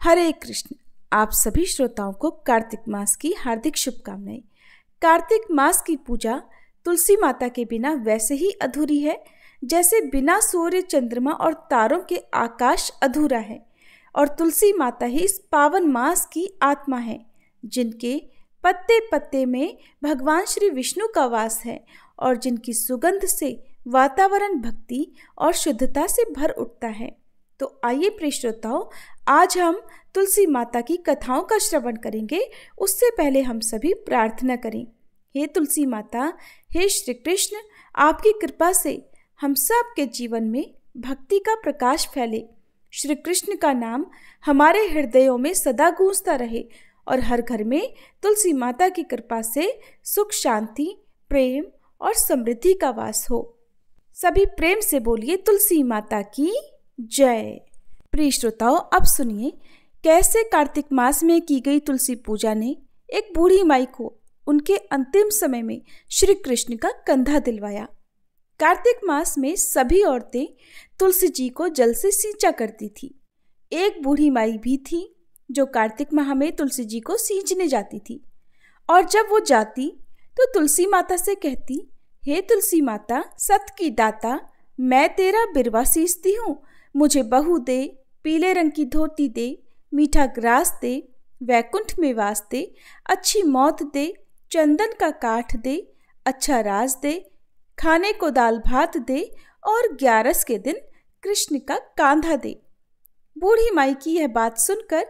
हरे कृष्ण। आप सभी श्रोताओं को कार्तिक मास की हार्दिक शुभकामनाएं। कार्तिक मास की पूजा तुलसी माता के बिना वैसे ही अधूरी है जैसे बिना सूर्य, चंद्रमा और तारों के आकाश अधूरा है। और तुलसी माता ही इस पावन मास की आत्मा है, जिनके पत्ते पत्ते में भगवान श्री विष्णु का वास है और जिनकी सुगंध से वातावरण भक्ति और शुद्धता से भर उठता है। तो आइए प्रिय श्रोताओं, आज हम तुलसी माता की कथाओं का श्रवण करेंगे। उससे पहले हम सभी प्रार्थना करें। हे तुलसी माता, हे श्री कृष्ण, आपकी कृपा से हम सब के जीवन में भक्ति का प्रकाश फैले। श्री कृष्ण का नाम हमारे हृदयों में सदा गूंजता रहे और हर घर में तुलसी माता की कृपा से सुख, शांति, प्रेम और समृद्धि का वास हो। सभी प्रेम से बोलिए तुलसी माता की जय। प्रिय श्रोताओं, अब सुनिए कैसे कार्तिक मास में की गई तुलसी पूजा ने एक बूढ़ी माई को उनके अंतिम समय में श्री कृष्ण का कंधा दिलवाया। कार्तिक मास में सभी औरतें तुलसी जी को जल से सींचा करती थी। एक बूढ़ी माई भी थी जो कार्तिक माह में तुलसी जी को सींचने जाती थी, और जब वो जाती तो तुलसी माता से कहती, हे तुलसी माता, सत की दाता, मैं तेरा बिरवा सींचती हूँ, मुझे बहू दे, पीले रंग की धोती दे, मीठा ग्रास दे, वैकुंठ में वास दे, अच्छी मौत दे, चंदन का काठ दे, अच्छा राज दे, खाने को दाल भात दे और 11 के दिन कृष्ण का कांधा दे। बूढ़ी माई की यह बात सुनकर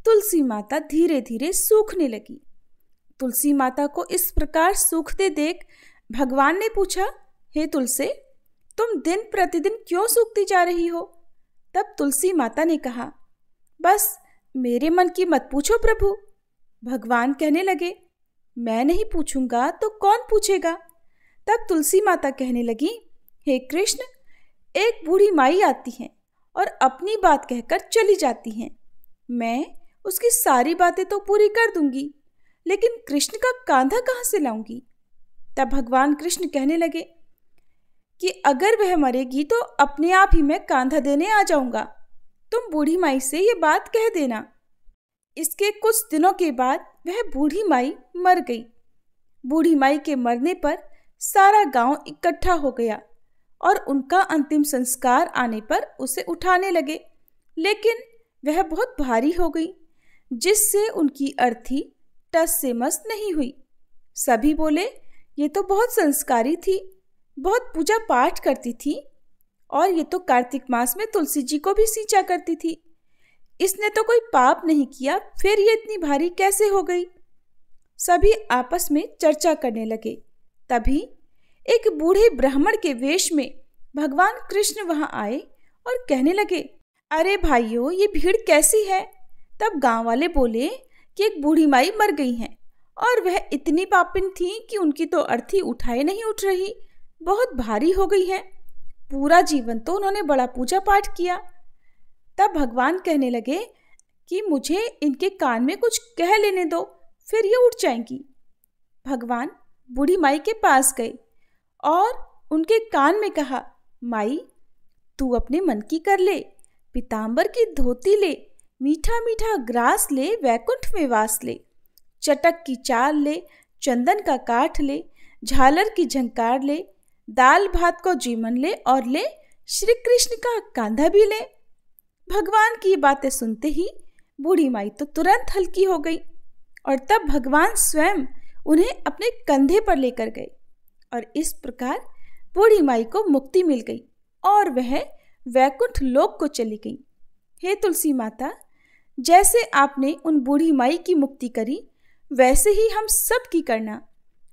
तुलसी माता धीरे धीरे सूखने लगी। तुलसी माता को इस प्रकार सूखते देख भगवान ने पूछा, हे तुलसी, तुम दिन प्रतिदिन क्यों सूखती जा रही हो? तब तुलसी माता ने कहा, बस मेरे मन की मत पूछो प्रभु। भगवान कहने लगे, मैं नहीं पूछूंगा तो कौन पूछेगा? तब तुलसी माता कहने लगी, हे कृष्ण, एक बूढ़ी माई आती है और अपनी बात कहकर चली जाती है। मैं उसकी सारी बातें तो पूरी कर दूंगी, लेकिन कृष्ण का कांधा कहाँ से लाऊंगी? तब भगवान कृष्ण कहने लगे कि अगर वह मरेगी तो अपने आप ही मैं कांधा देने आ जाऊंगा। तुम बूढ़ी माई से ये बात कह देना। इसके कुछ दिनों के बाद वह बूढ़ी माई मर गई। बूढ़ी माई के मरने पर सारा गांव इकट्ठा हो गया और उनका अंतिम संस्कार आने पर उसे उठाने लगे, लेकिन वह बहुत भारी हो गई, जिससे उनकी अर्थी टस से मस नहीं हुई। सभी बोले, ये तो बहुत संस्कारी थी, बहुत पूजा पाठ करती थी, और ये तो कार्तिक मास में तुलसी जी को भी सींचा करती थी। इसने तो कोई पाप नहीं किया, फिर ये इतनी भारी कैसे हो गई? सभी आपस में चर्चा करने लगे। तभी एक बूढ़े ब्राह्मण के वेश में भगवान कृष्ण वहां आए और कहने लगे, अरे भाइयों, ये भीड़ कैसी है? तब गांव वाले बोले कि एक बूढ़ी माई मर गई हैं और वह इतनी पापिन थी कि उनकी तो अर्थी उठाए नहीं उठ रही, बहुत भारी हो गई है। पूरा जीवन तो उन्होंने बड़ा पूजा पाठ किया। तब भगवान कहने लगे कि मुझे इनके कान में कुछ कह लेने दो, फिर ये उठ जाएंगी। भगवान बूढ़ी माई के पास गए और उनके कान में कहा, माई, तू अपने मन की कर ले, पीतांबर की धोती ले, मीठा मीठा ग्रास ले, वैकुंठ में वास ले, चटक की चाल ले, चंदन का काठ ले, झालर की झंकार ले, दाल भात को जीवन ले और ले श्री कृष्ण का कांधा भी ले। भगवान की बातें सुनते ही बूढ़ी माई तो तुरंत हल्की हो गई, और तब भगवान स्वयं उन्हें अपने कंधे पर लेकर गए, और इस प्रकार बूढ़ी माई को मुक्ति मिल गई और वह वैकुंठ लोक को चली गई। हे तुलसी माता, जैसे आपने उन बूढ़ी माई की मुक्ति करी, वैसे ही हम सब की करना।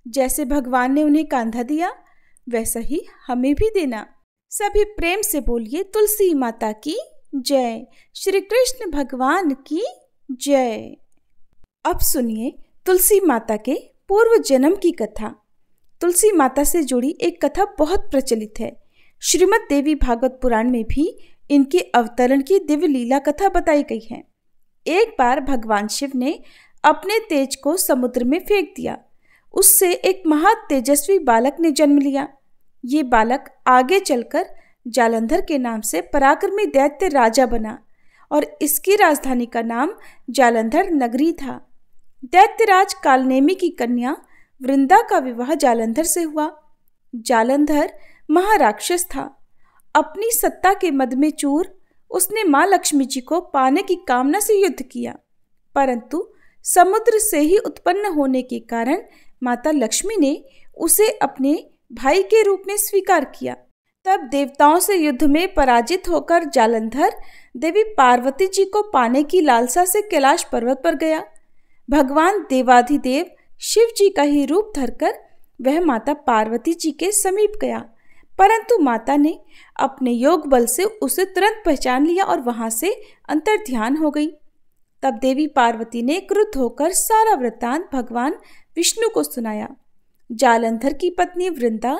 जैसे भगवान ने उन्हें कांधा दिया, वैसा ही हमें भी देना। सभी प्रेम से बोलिए तुलसी माता की जय। श्री कृष्ण भगवान की जय। अब सुनिए तुलसी माता के पूर्व जन्म की कथा। तुलसी माता से जुड़ी एक कथा बहुत प्रचलित है। श्रीमद् देवी भागवत पुराण में भी इनके अवतरण की दिव्य लीला कथा बताई गई है। एक बार भगवान शिव ने अपने तेज को समुद्र में फेंक दिया। उससे एक महा तेजस्वी बालक ने जन्म लिया। ये बालक आगे चलकर जालंधर के नाम से पराक्रमी दैत्य राजा बना और इसकी राजधानी का नाम जालंधर नगरी था। दैत्यराज कालनेमी की कन्या वृंदा का विवाह जालंधर से हुआ। जालंधर महाराक्षस था। अपनी सत्ता के मद में चूर उसने माँ लक्ष्मी जी को पाने की कामना से युद्ध किया, परंतु समुद्र से ही उत्पन्न होने के कारण माता लक्ष्मी ने उसे अपने भाई के रूप में स्वीकार किया। तब देवताओं से युद्ध में पराजित होकर जालंधर देवी पार्वती जी को पाने की लालसा से कैलाश पर्वत पर गया। भगवान देवाधिदेव शिव जी का ही रूप धरकर वह माता पार्वती जी के समीप गया, परंतु माता ने अपने योग बल से उसे तुरंत पहचान लिया और वहां से अंतर्ध्यान हो गई। तब देवी पार्वती ने क्रुद्ध होकर सारा वृत्तांत भगवान विष्णु को सुनाया। जालंधर की पत्नी वृंदा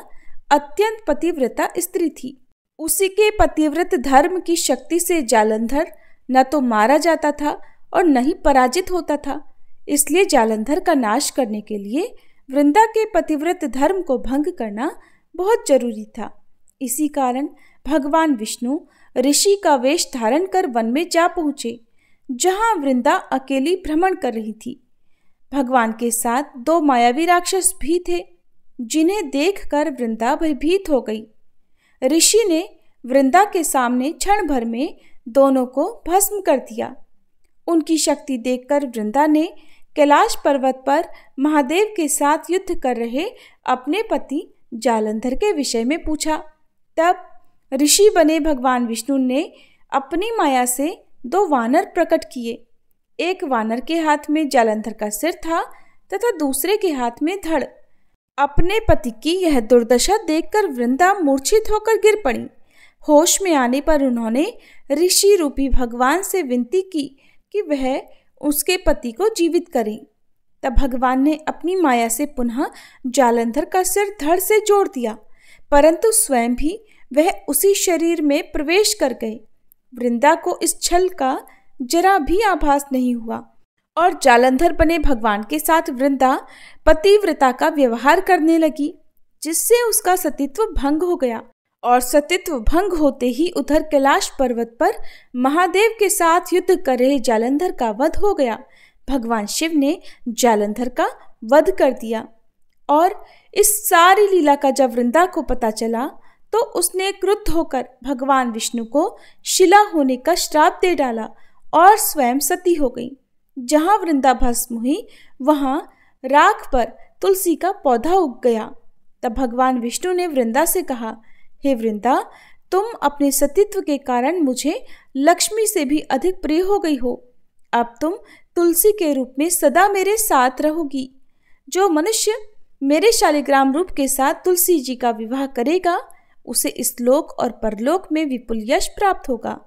अत्यंत पतिव्रता स्त्री थी। उसी के पतिव्रत धर्म की शक्ति से जालंधर न तो मारा जाता था और न ही पराजित होता था। इसलिए जालंधर का नाश करने के लिए वृंदा के पतिव्रत धर्म को भंग करना बहुत जरूरी था। इसी कारण भगवान विष्णु ऋषि का वेश धारण कर वन में जा पहुंचे, जहां वृंदा अकेली भ्रमण कर रही थी। भगवान के साथ 2 मायावी राक्षस भी थे, जिन्हें देखकर वृंदा भयभीत हो गई। ऋषि ने वृंदा के सामने क्षण भर में दोनों को भस्म कर दिया। उनकी शक्ति देखकर वृंदा ने कैलाश पर्वत पर महादेव के साथ युद्ध कर रहे अपने पति जालंधर के विषय में पूछा। तब ऋषि बने भगवान विष्णु ने अपनी माया से 2 वानर प्रकट किए। एक वानर के हाथ में जालंधर का सिर था तथा दूसरे के हाथ में धड़। अपने पति की यह दुर्दशा देखकर वृंदा मूर्छित होकर गिर पड़ी। होश में आने पर उन्होंने ऋषि रूपी भगवान से विनती की कि वह उसके पति को जीवित करें। तब भगवान ने अपनी माया से पुनः जालंधर का सिर धड़ से जोड़ दिया, परंतु स्वयं भी वह उसी शरीर में प्रवेश कर गए। वृंदा को इस छल का जरा भी आभास नहीं हुआ और जालंधर बने भगवान के साथ वृंदा पतिव्रता का व्यवहार करने लगी, जिससे उसका सतीत्व भंग हो गया। और सतीत्व भंग होते ही उधर कैलाश पर्वत पर महादेव के साथ युद्ध कर रहे जालंधर का वध हो गया। भगवान शिव ने जालंधर का वध कर दिया। और इस सारी लीला का जब वृंदा को पता चला तो उसने क्रुद्ध होकर भगवान विष्णु को शिला होने का श्राप दे डाला और स्वयं सती हो गई। जहां वृंदा भस्म हुई वहां राख पर तुलसी का पौधा उग गया। तब भगवान विष्णु ने वृंदा से कहा, हे वृंदा, तुम अपने सतीत्व के कारण मुझे लक्ष्मी से भी अधिक प्रिय हो गई हो। अब तुम तुलसी के रूप में सदा मेरे साथ रहोगी। जो मनुष्य मेरे शालिग्राम रूप के साथ तुलसी जी का विवाह करेगा उसे इस लोक और परलोक में विपुल यश प्राप्त होगा।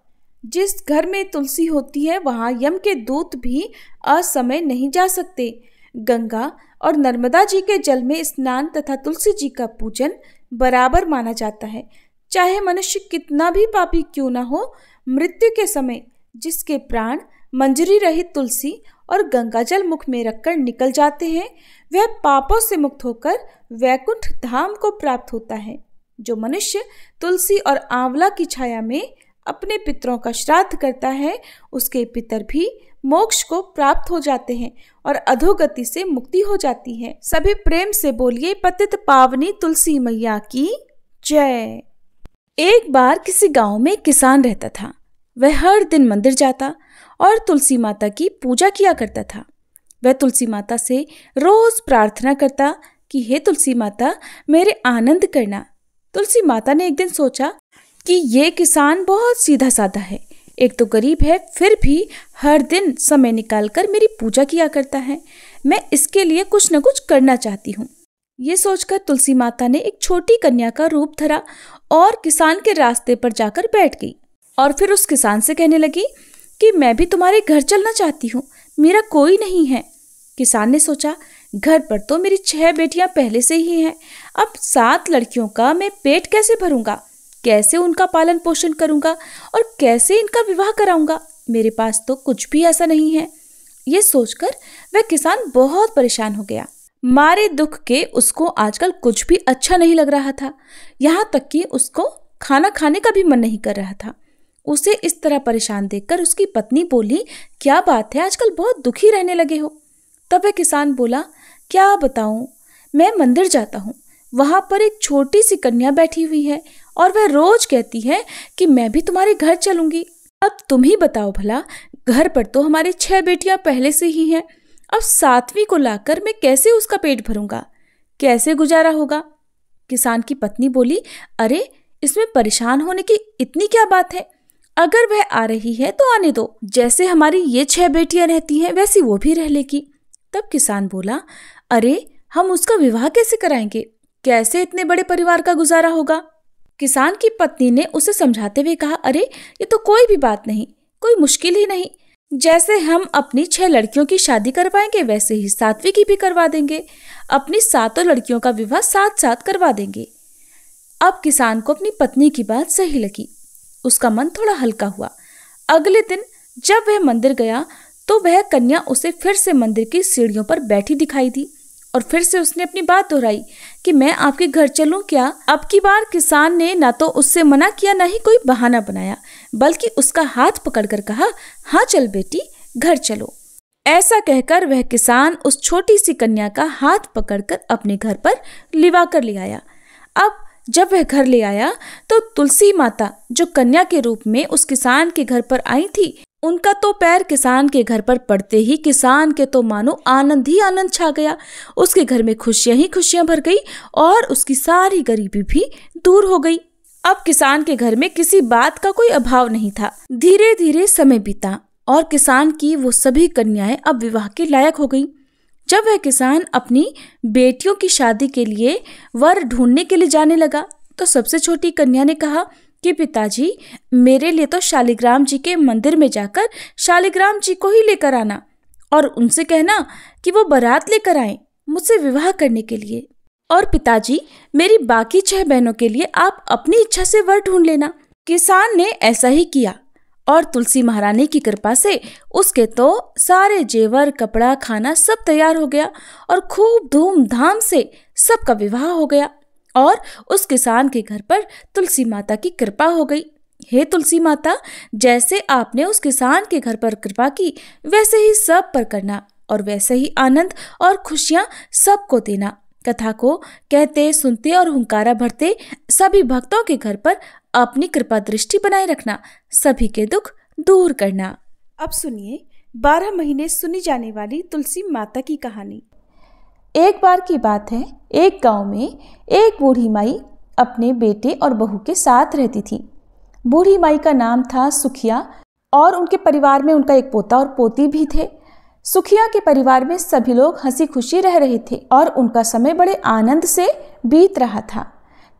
जिस घर में तुलसी होती है वहां यम के दूत भी असमय नहीं जा सकते। गंगा और नर्मदा जी के जल में स्नान तथा तुलसी जी का पूजन बराबर माना जाता है। चाहे मनुष्य कितना भी पापी क्यों न हो, मृत्यु के समय जिसके प्राण मंजरी रहित तुलसी और गंगा जल मुख में रखकर निकल जाते हैं, वह पापों से मुक्त होकर वैकुंठ धाम को प्राप्त होता है। जो मनुष्य तुलसी और आंवला की छाया में अपने पितरों का श्राद्ध करता है, उसके पितर भी मोक्ष को प्राप्त हो जाते हैं और अधोगति से मुक्ति हो जाती है। सभी प्रेम से बोलिए, पतित पावनी तुलसी मैया की जय। एक बार किसी गांव में किसान रहता था। वह हर दिन मंदिर जाता और तुलसी माता की पूजा किया करता था। वह तुलसी माता से रोज प्रार्थना करता कि हे तुलसी माता, मेरे आनंद करना। तुलसी माता ने एक दिन सोचा कि ये किसान बहुत सीधा साधा है, एक तो गरीब है, फिर भी हर दिन समय निकालकर मेरी पूजा किया करता है। मैं इसके लिए कुछ न कुछ करना चाहती हूँ। ये सोचकर तुलसी माता ने एक छोटी कन्या का रूप धरा और किसान के रास्ते पर जाकर बैठ गई और फिर उस किसान से कहने लगी कि मैं भी तुम्हारे घर चलना चाहती हूँ, मेरा कोई नहीं है। किसान ने सोचा, घर पर तो मेरी 6 बेटियां पहले से ही हैं, अब 7 लड़कियों का मैं पेट कैसे भरूंगा, कैसे उनका पालन पोषण करूंगा और कैसे इनका विवाह कराऊंगा। मेरे पास तो कुछ भी ऐसा नहीं है। ये सोचकर वह किसान बहुत परेशान हो गया। मारे दुख के उसको आजकल कुछ भी अच्छा नहीं लग रहा था। यहाँ तक कि उसको खाना खाने का भी मन नहीं कर रहा था। उसे इस तरह परेशान देखकर उसकी पत्नी बोली, क्या बात है, आजकल बहुत दुखी रहने लगे हो। तब वह किसान बोला, क्या बताऊं, मैं मंदिर जाता हूँ, वहां पर एक छोटी सी कन्या बैठी हुई है और वह रोज कहती है कि मैं भी तुम्हारे घर चलूंगी। अब तुम ही बताओ भला, घर पर तो हमारी 6 बेटियां पहले से ही हैं, अब 7वीं को लाकर मैं कैसे उसका पेट भरूंगा, कैसे गुजारा होगा। किसान की पत्नी बोली, अरे इसमें परेशान होने की इतनी क्या बात है, अगर वह आ रही है तो आने दो, जैसे हमारी ये 6 बेटियां रहती हैं वैसी वो भी रह लेगी। तब किसान बोला, अरे हम उसका विवाह कैसे कराएंगे, कैसे इतने बड़े परिवार का गुजारा होगा। किसान की पत्नी ने उसे समझाते हुए कहा, अरे ये तो कोई भी बात नहीं, कोई मुश्किल ही नहीं, जैसे हम अपनी 6 लड़कियों की शादी करवाएंगे वैसे ही 7वीं की भी करवा देंगे, अपनी 7 लड़कियों का विवाह साथ साथ करवा देंगे। अब किसान को अपनी पत्नी की बात सही लगी, उसका मन थोड़ा हल्का हुआ। अगले दिन जब वह मंदिर गया तो वह कन्या उसे फिर से मंदिर की सीढ़ियों पर बैठी दिखाई दी और फिर से उसने अपनी बात दोहराई कि मैं आपके घर चलूं क्या। अब की बार किसान ने ना तो उससे मना किया, ना ही कोई बहाना बनाया, बल्कि उसका हाथ पकड़कर कहा, हाँ चल बेटी, घर चलो। ऐसा कहकर वह किसान उस छोटी सी कन्या का हाथ पकड़कर अपने घर पर लिवा कर ले आया। अब जब वह घर ले आया तो तुलसी माता, जो कन्या के रूप में उस किसान के घर पर आई थी, उनका तो पैर किसान के घर पर पड़ते ही किसान के तो मानो आनंद ही आनंद छा गया। उसके घर में खुशियां ही खुशियां भर गई और उसकी सारी गरीबी भी दूर हो गई। अब किसान के घर में किसी बात का कोई अभाव नहीं था। धीरे धीरे समय बीता और किसान की वो सभी कन्याएं अब विवाह के लायक हो गई। जब वह किसान अपनी बेटियों की शादी के लिए वर ढूंढने के लिए जाने लगा तो सबसे छोटी कन्या ने कहा कि पिताजी, मेरे लिए तो शालिग्राम जी के मंदिर में जाकर शालिग्राम जी को ही लेकर आना और उनसे कहना कि वो बारात लेकर आए मुझसे विवाह करने के लिए। और पिताजी, मेरी बाकी 6 बहनों के लिए आप अपनी इच्छा से वर ढूंढ लेना। किसान ने ऐसा ही किया और तुलसी महारानी की कृपा से उसके तो सारे जेवर, कपड़ा, खाना सब तैयार हो गया और खूब धूमधाम से सबका विवाह हो गया और उस किसान के घर पर तुलसी माता की कृपा हो गई। हे तुलसी माता, जैसे आपने उस किसान के घर पर कृपा की वैसे ही सब पर करना और वैसे ही आनंद और खुशियां सबको देना। कथा को कहते, सुनते और हुंकारा भरते सभी भक्तों के घर पर अपनी कृपा दृष्टि बनाए रखना, सभी के दुख दूर करना। अब सुनिए 12 महीने सुनी जाने वाली तुलसी माता की कहानी। एक बार की बात है, एक गांव में एक बूढ़ी माई अपने बेटे और बहू के साथ रहती थी। बूढ़ी माई का नाम था सुखिया और उनके परिवार में उनका एक पोता और पोती भी थे। सुखिया के परिवार में सभी लोग हंसी खुशी रह रहे थे और उनका समय बड़े आनंद से बीत रहा था,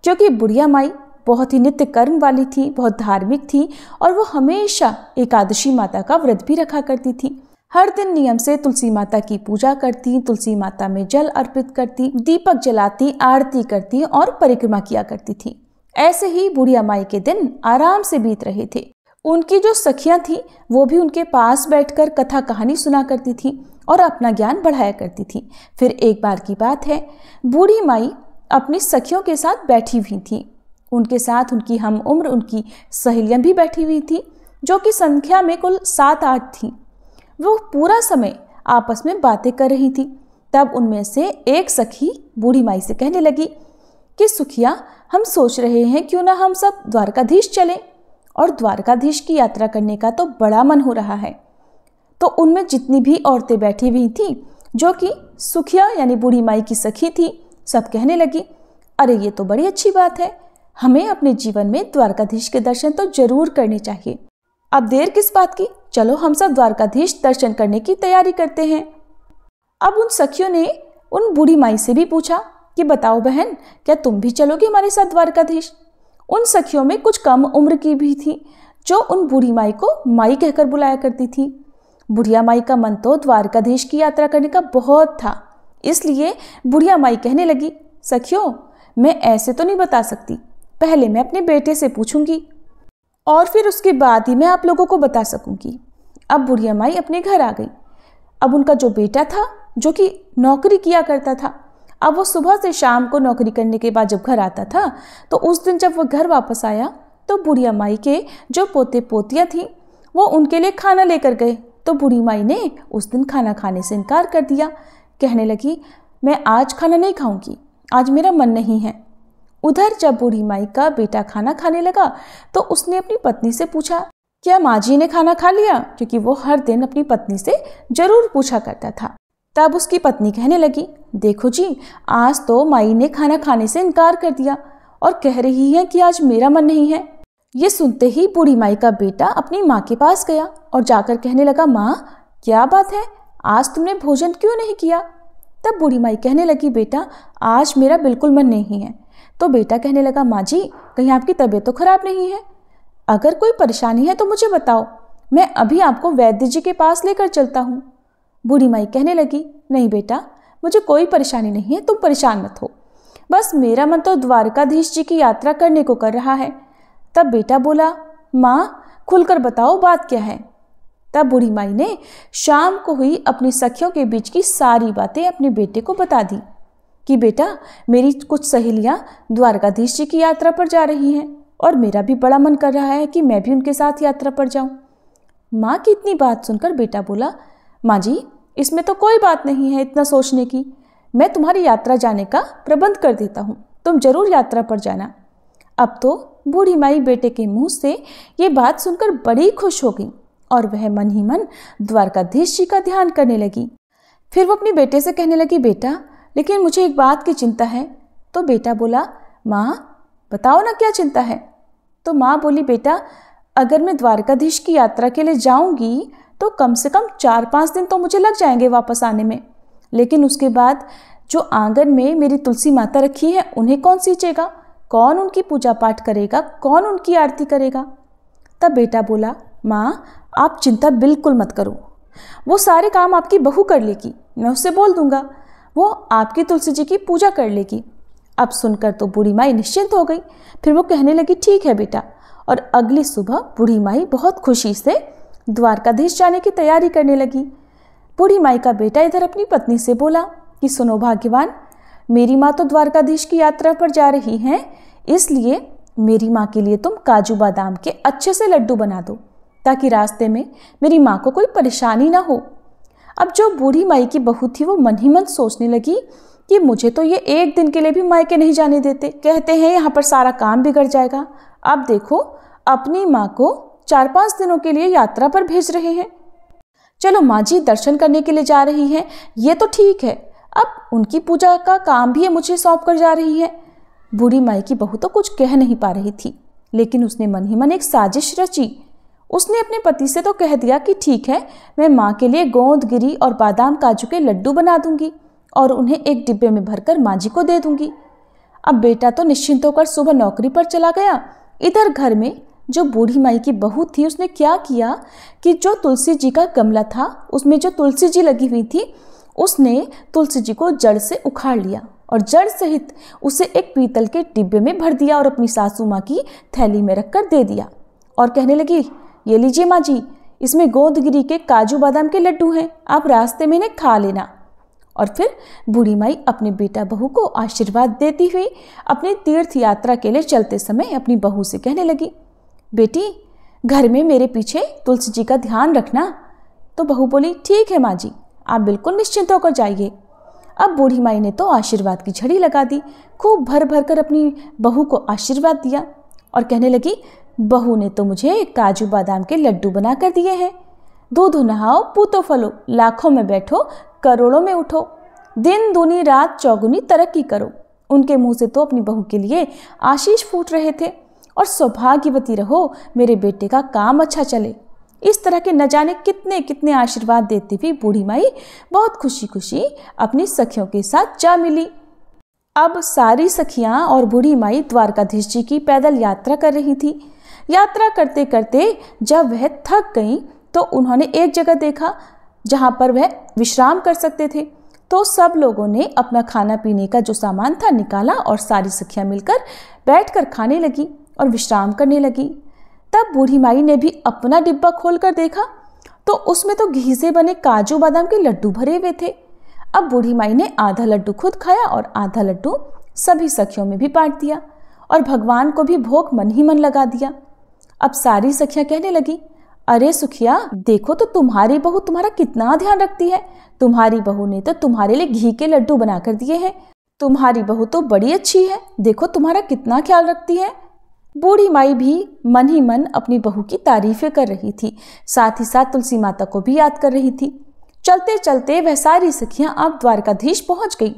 क्योंकि बुढ़िया माई बहुत ही नित्य कर्म वाली थी, बहुत धार्मिक थी और वो हमेशा एकादशी माता का व्रत भी रखा करती थी। हर दिन नियम से तुलसी माता की पूजा करती, तुलसी माता में जल अर्पित करती, दीपक जलाती, आरती करती और परिक्रमा किया करती थी। ऐसे ही बुढ़िया माई के दिन आराम से बीत रहे थे। उनकी जो सखियां थी वो भी उनके पास बैठकर कथा कहानी सुना करती थी और अपना ज्ञान बढ़ाया करती थी। फिर एक बार की बात है, बूढ़ी माई अपनी सखियों के साथ बैठी हुई थी। उनके साथ उनकी हम उम्र उनकी सहेलियां भी बैठी हुई थी, जो कि संख्या में कुल 7-8 थी। वो पूरा समय आपस में बातें कर रही थी। तब उनमें से एक सखी बूढ़ी माई से कहने लगी कि सुखिया, हम सोच रहे हैं क्यों ना हम सब द्वारकाधीश चलें, और द्वारकाधीश की यात्रा करने का तो बड़ा मन हो रहा है। तो उनमें जितनी भी औरतें बैठी हुई थी, जो कि सुखिया यानी बूढ़ी माई की सखी थी, सब कहने लगी, अरे ये तो बड़ी अच्छी बात है, हमें अपने जीवन में द्वारकाधीश के दर्शन तो जरूर करने चाहिए। अब देर किस बात की, चलो हम सब द्वारकाधीश दर्शन करने की तैयारी करते हैं। अब उन सखियों ने उन बूढ़ी माई से भी पूछा कि बताओ बहन, क्या तुम भी चलोगे हमारे साथ द्वारकाधीश। उन सखियों में कुछ कम उम्र की भी थी, जो उन बूढ़ी माई को माई कहकर बुलाया करती थी। बुढ़िया माई का मन तो द्वारकाधीश की यात्रा करने का बहुत था, इसलिए बुढ़िया माई कहने लगी, सखियों, मैं ऐसे तो नहीं बता सकती, पहले मैं अपने बेटे से पूछूंगी और फिर उसके बाद ही मैं आप लोगों को बता सकूंगी। अब बुढ़िया माई अपने घर आ गई। अब उनका जो बेटा था, जो कि नौकरी किया करता था, अब वो सुबह से शाम को नौकरी करने के बाद जब घर आता था, तो उस दिन जब वो घर वापस आया तो बुढ़िया माई के जो पोते पोतियाँ थीं वो उनके लिए खाना लेकर गए। तो बूढ़ी माई ने उस दिन खाना खाने से इनकार कर दिया। कहने लगी, मैं आज खाना नहीं खाऊंगी, आज मेरा मन नहीं है। उधर जब बूढ़ी माई का बेटा खाना खाने लगा तो उसने अपनी पत्नी से पूछा, क्या माँ जी ने खाना खा लिया? क्योंकि वो हर दिन अपनी पत्नी से जरूर पूछा करता था। तब उसकी पत्नी कहने लगी, देखो जी, आज तो माई ने खाना खाने से इनकार कर दिया और कह रही है कि आज मेरा मन नहीं है। ये सुनते ही बूढ़ी माई का बेटा अपनी माँ के पास गया और जाकर कहने लगा, माँ क्या बात है, आज तुमने भोजन क्यों नहीं किया? तब बूढ़ी माई कहने लगी, बेटा आज मेरा बिल्कुल मन नहीं है। तो बेटा कहने लगा, माँ जी कहीं आपकी तबीयत तो खराब नहीं है? अगर कोई परेशानी है तो मुझे बताओ, मैं अभी आपको वैद्य जी के पास लेकर चलता हूँ। बूढ़ी माई कहने लगी, नहीं बेटा, मुझे कोई परेशानी नहीं है, तुम परेशान मत हो, बस मेरा मन तो द्वारकाधीश जी की यात्रा करने को कर रहा है। तब बेटा बोला, माँ खुलकर बताओ बात क्या है? तब बूढ़ी माई ने शाम को हुई अपनी सखियों के बीच की सारी बातें अपने बेटे को बता दी कि बेटा, मेरी कुछ सहेलियां द्वारकाधीश जी की यात्रा पर जा रही हैं और मेरा भी बड़ा मन कर रहा है कि मैं भी उनके साथ यात्रा पर जाऊं। माँ की इतनी बात सुनकर बेटा बोला, माँ जी इसमें तो कोई बात नहीं है इतना सोचने की, मैं तुम्हारी यात्रा जाने का प्रबंध कर देता हूँ, तुम जरूर यात्रा पर जाना। अब तो बूढ़ी माई बेटे के मुंह से ये बात सुनकर बड़ी खुश हो गई और वह मन ही मन द्वारकाधीश जी का ध्यान करने लगी। फिर वो अपने बेटे से कहने लगी, बेटा लेकिन मुझे एक बात की चिंता है। तो बेटा बोला, माँ बताओ ना क्या चिंता है? तो माँ बोली, बेटा अगर मैं द्वारकाधीश की यात्रा के लिए जाऊंगी तो कम से कम 4-5 दिन तो मुझे लग जाएंगे वापस आने में, लेकिन उसके बाद जो आंगन में मेरी तुलसी माता रखी है उन्हें कौन सींचेगा, कौन उनकी पूजा पाठ करेगा, कौन उनकी आरती करेगा? तब बेटा बोला, माँ आप चिंता बिल्कुल मत करो, वो सारे काम आपकी बहू कर लेगी, मैं उससे बोल दूंगा, वो आपकी तुलसी जी की पूजा कर लेगी। अब सुनकर तो बूढ़ी माई निश्चिंत हो गई। फिर वो कहने लगी, ठीक है बेटा। और अगली सुबह बूढ़ी माई बहुत खुशी से द्वारकाधीश जाने की तैयारी करने लगी। बूढ़ी माई का बेटा इधर अपनी पत्नी से बोला कि सुनो भाग्यवान, मेरी माँ तो द्वारकाधीश की यात्रा पर जा रही हैं, इसलिए मेरी माँ के लिए तुम काजू बादाम के अच्छे से लड्डू बना दो ताकि रास्ते में मेरी माँ को कोई परेशानी ना हो। अब जो बूढ़ी माई की बहू थी वो मन ही मन सोचने लगी कि मुझे तो ये एक दिन के लिए भी मायके नहीं जाने देते, कहते हैं यहाँ पर सारा काम बिगड़ जाएगा। अब देखो अपनी माँ को 4-5 दिनों के लिए यात्रा पर भेज रहे हैं। चलो माँ जी दर्शन करने के लिए जा रही हैं, ये तो ठीक है, अब उनकी पूजा का काम भी मुझे सौंप कर जा रही है। बूढ़ी माई की बहू तो कुछ कह नहीं पा रही थी, लेकिन उसने मन ही मन एक साजिश रची। उसने अपने पति से तो कह दिया कि ठीक है, मैं माँ के लिए गोंद गिरी और बादाम काजू के लड्डू बना दूंगी और उन्हें एक डिब्बे में भरकर माँ जी को दे दूंगी। अब बेटा तो निश्चिंत होकर सुबह नौकरी पर चला गया। इधर घर में जो बूढ़ी माई की बहू थी उसने क्या किया कि जो तुलसी जी का गमला था उसमें जो तुलसी जी लगी हुई थी उसने तुलसी जी को जड़ से उखाड़ लिया और जड़ सहित उसे एक पीतल के डिब्बे में भर दिया और अपनी सासू माँ की थैली में रखकर दे दिया और कहने लगी, ये लीजिए माँ जी, इसमें गोदगिरी के काजू बादाम के लड्डू हैं, आप रास्ते में इन्हें खा लेना। और फिर बूढ़ी माई अपने बेटा बहू को आशीर्वाद देती हुई अपनी तीर्थ यात्रा के लिए चलते समय अपनी बहू से कहने लगी, बेटी घर में मेरे पीछे तुलसी जी का ध्यान रखना। तो बहू बोली, ठीक है माँ जी, आप बिल्कुल निश्चिंत होकर जाइए। अब बूढ़ी माई ने तो आशीर्वाद की झड़ी लगा दी, खूब भर भर कर अपनी बहू को आशीर्वाद दिया और कहने लगी, बहू ने तो मुझे काजू बादाम के लड्डू बना कर दिए हैं। दूधो नहाओ पूतो फलो, लाखों में बैठो करोड़ों में उठो, दिन दूनी रात चौगुनी तरक्की करो। उनके मुंह से तो अपनी बहू के लिए आशीष फूट रहे थे और सौभाग्यवती रहो, मेरे बेटे का काम अच्छा चले। इस तरह के न जाने कितने कितने आशीर्वाद देती हुई बूढ़ी माई बहुत खुशी खुशी अपनी सखियों के साथ जा मिली। अब सारी सखियां और बूढ़ी माई द्वारकाधीश जी की पैदल यात्रा कर रही थी। यात्रा करते करते जब वह थक गईं तो उन्होंने एक जगह देखा जहां पर वह विश्राम कर सकते थे। तो सब लोगों ने अपना खाना पीने का जो सामान था निकाला और सारी सखियां मिलकर बैठकर खाने लगी और विश्राम करने लगी। तब बूढ़ी माई ने भी अपना डिब्बा खोलकर देखा तो उसमें तो घी से बने काजू बादाम के लड्डू भरे हुए थे। अब बूढ़ी माई ने आधा लड्डू खुद खाया और आधा लड्डू सभी सखियों में भी बांट दिया और भगवान को भी भोग मन ही मन लगा दिया। अब सारी सखियां कहने लगी, अरे सुखिया, देखो तो तुम्हारी बहू तुम्हारा कितना ध्यान रखती है। तुम्हारी बहू ने तो तुम्हारे लिए घी के लड्डू बना कर दिए हैं। तुम्हारी बहू तो बड़ी अच्छी है, देखो तुम्हारा कितना ख्याल रखती है। बूढ़ी माई भी मन ही मन अपनी बहू की तारीफें कर रही थी, साथ ही साथ तुलसी माता को भी याद कर रही थी। चलते चलते वह सारी सखियां अब द्वारकाधीश पहुंच गई।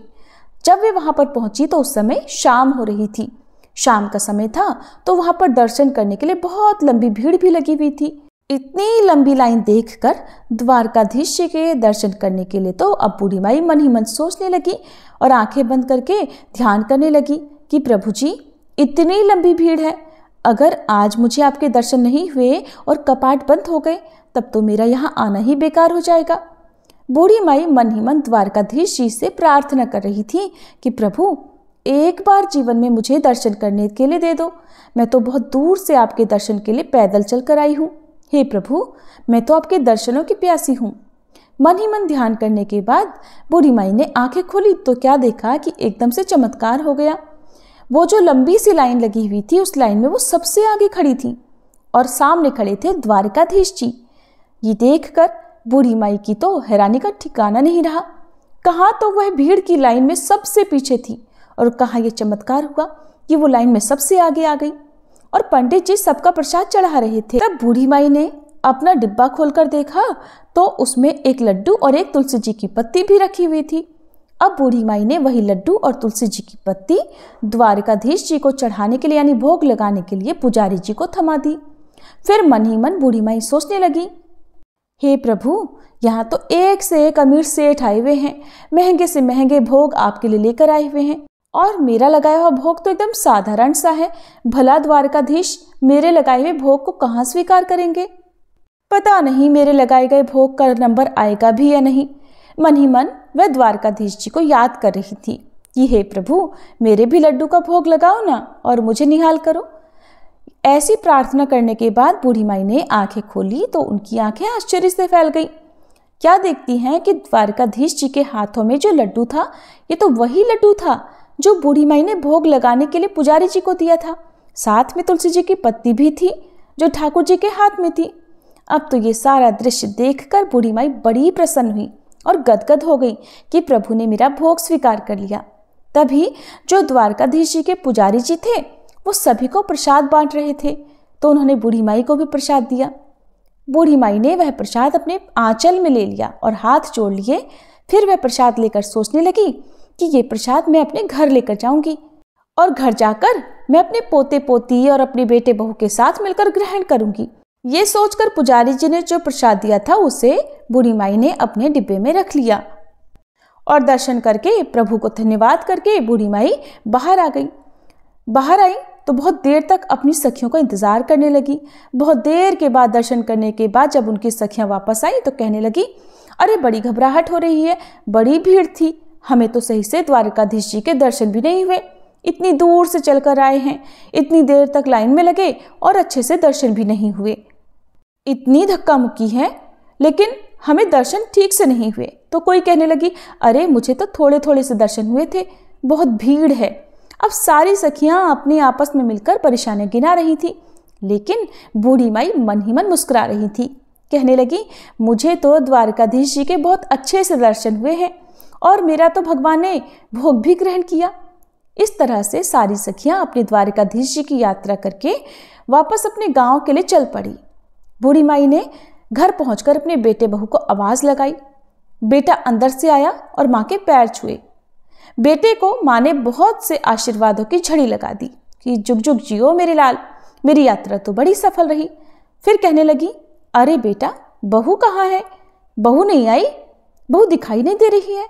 जब वे वहां पर पहुंची तो उस समय शाम हो रही थी। शाम का समय था तो वहां पर दर्शन करने के लिए बहुत लंबी भीड़ भी लगी हुई थी। इतनी लंबी लाइन देखकर द्वारकाधीश जी के दर्शन करने के लिए तो अब बूढ़ी माई मन ही मन सोचने लगी और आंखें बंद करके ध्यान करने लगी कि प्रभु जी, इतनी लंबी भीड़ है, अगर आज मुझे आपके दर्शन नहीं हुए और कपाट बंद हो गए तब तो मेरा यहाँ आना ही बेकार हो जाएगा। बूढ़ी माई मन ही मन द्वारकाधीश जी से प्रार्थना कर रही थी कि प्रभु, एक बार जीवन में मुझे दर्शन करने के लिए दे दो। मैं तो बहुत दूर से आपके दर्शन के लिए पैदल चल कर आई हूँ। हे प्रभु, मैं तो आपके दर्शनों की प्यासी हूँ। मन ही मन ध्यान करने के बाद बूढ़ी माई ने आंखें खोली तो क्या देखा कि एकदम से चमत्कार हो गया। वो जो लंबी सी लाइन लगी हुई थी उस लाइन में वो सबसे आगे खड़ी थी और सामने खड़े थे द्वारकाधीश जी। ये देखकर बूढ़ी माई की तो हैरानी का ठिकाना नहीं रहा। कहाँ तो वह भीड़ की लाइन में सबसे पीछे थी और कहाँ ये चमत्कार हुआ कि वो लाइन में सबसे आगे आ गई और पंडित जी सबका प्रसाद चढ़ा रहे थे। तब बूढ़ी माई ने अपना डिब्बा खोलकर देखा तो उसमें एक लड्डू और एक तुलसी जी की पत्ती भी रखी हुई थी। अब बूढ़ी माई ने वही लड्डू और तुलसी जी की पत्ती द्वारकाधीश जी को चढ़ाने के लिए यानी भोग लगाने के लिए पुजारी जी को थमा दी। फिर मन ही मन बूढ़ी माई सोचने लगी, हे प्रभु, यहाँ तो एक से एक अमीर सेठ आए हुए हैं, महंगे से महंगे भोग आपके लिए लेकर आए हुए हैं और मेरा लगाया हुआ भोग तो एकदम साधारण सा है। भला द्वारकाधीश मेरे लगाए हुए भोग को कहाँ स्वीकार करेंगे? पता नहीं मेरे लगाए गए भोग का नंबर आएगा भी या नहीं। मन ही मन वह द्वारकाधीश जी को याद कर रही थी कि हे प्रभु, मेरे भी लड्डू का भोग लगाओ ना और मुझे निहाल करो। ऐसी प्रार्थना करने के बाद बूढ़ी माई ने आंखें खोली तो उनकी आंखें आश्चर्य से फैल गई। क्या देखती हैं कि द्वारकाधीश जी के हाथों में जो लड्डू था ये तो वही लड्डू था जो बूढ़ी माई ने भोग लगाने के लिए पुजारी जी को दिया था। साथ में तुलसी जी की पत्ती भी थी जो ठाकुर जी के हाथ में थी। अब तो ये सारा दृश्य देखकर बूढ़ी माई बड़ी प्रसन्न हुई और गदगद हो गई कि प्रभु ने मेरा भोग स्वीकार कर लिया। तभी जो द्वारकाधीश जी के पुजारी जी थे वो सभी को प्रसाद बांट रहे थे तो उन्होंने बूढ़ी माई को भी प्रसाद दिया। बूढ़ी माई ने वह प्रसाद अपने आंचल में ले लिया और हाथ जोड़ लिए। फिर वह प्रसाद लेकर सोचने लगी कि ये प्रसाद मैं अपने घर लेकर जाऊंगी और घर जाकर मैं अपने पोते पोती और अपने बेटे बहू के साथ मिलकर ग्रहण करूंगी। ये सोचकर पुजारी जी ने जो प्रसाद दिया था उसे बूढ़ी माई ने अपने डिब्बे में रख लिया और दर्शन करके प्रभु को धन्यवाद करके बूढ़ी माई बाहर आ गई। बाहर आई तो बहुत देर तक अपनी सखियों का इंतजार करने लगी। बहुत देर के बाद दर्शन करने के बाद जब उनकी सखियां वापस आई तो कहने लगी, अरे बड़ी घबराहट हो रही है, बड़ी भीड़ थी, हमें तो सही से द्वारकाधीश जी के दर्शन भी नहीं हुए। इतनी दूर से चलकर आए हैं, इतनी देर तक लाइन में लगे और अच्छे से दर्शन भी नहीं हुए। इतनी धक्का मुक्की है लेकिन हमें दर्शन ठीक से नहीं हुए। तो कोई कहने लगी, अरे मुझे तो थोड़े थोड़े से दर्शन हुए थे, बहुत भीड़ है। अब सारी सखियां अपनी आपस में मिलकर परेशानियां गिना रही थी लेकिन बूढ़ी माई मन ही मन मुस्कुरा रही थी। कहने लगी, मुझे तो द्वारकाधीश जी के बहुत अच्छे से दर्शन हुए हैं और मेरा तो भगवान ने भोग भी ग्रहण किया। इस तरह से सारी सखियां अपने द्वारकाधीश जी की यात्रा करके वापस अपने गांव के लिए चल पड़ी। बूढ़ी माई ने घर पहुंचकर अपने बेटे बहू को आवाज लगाई। बेटा अंदर से आया और माँ के पैर छुए। बेटे को माँ ने बहुत से आशीर्वादों की झड़ी लगा दी कि जुग जुग जियो मेरे लाल, मेरी यात्रा तो बड़ी सफल रही। फिर कहने लगी, अरे बेटा, बहू कहाँ है? बहू नहीं आई, बहू दिखाई नहीं दे रही है।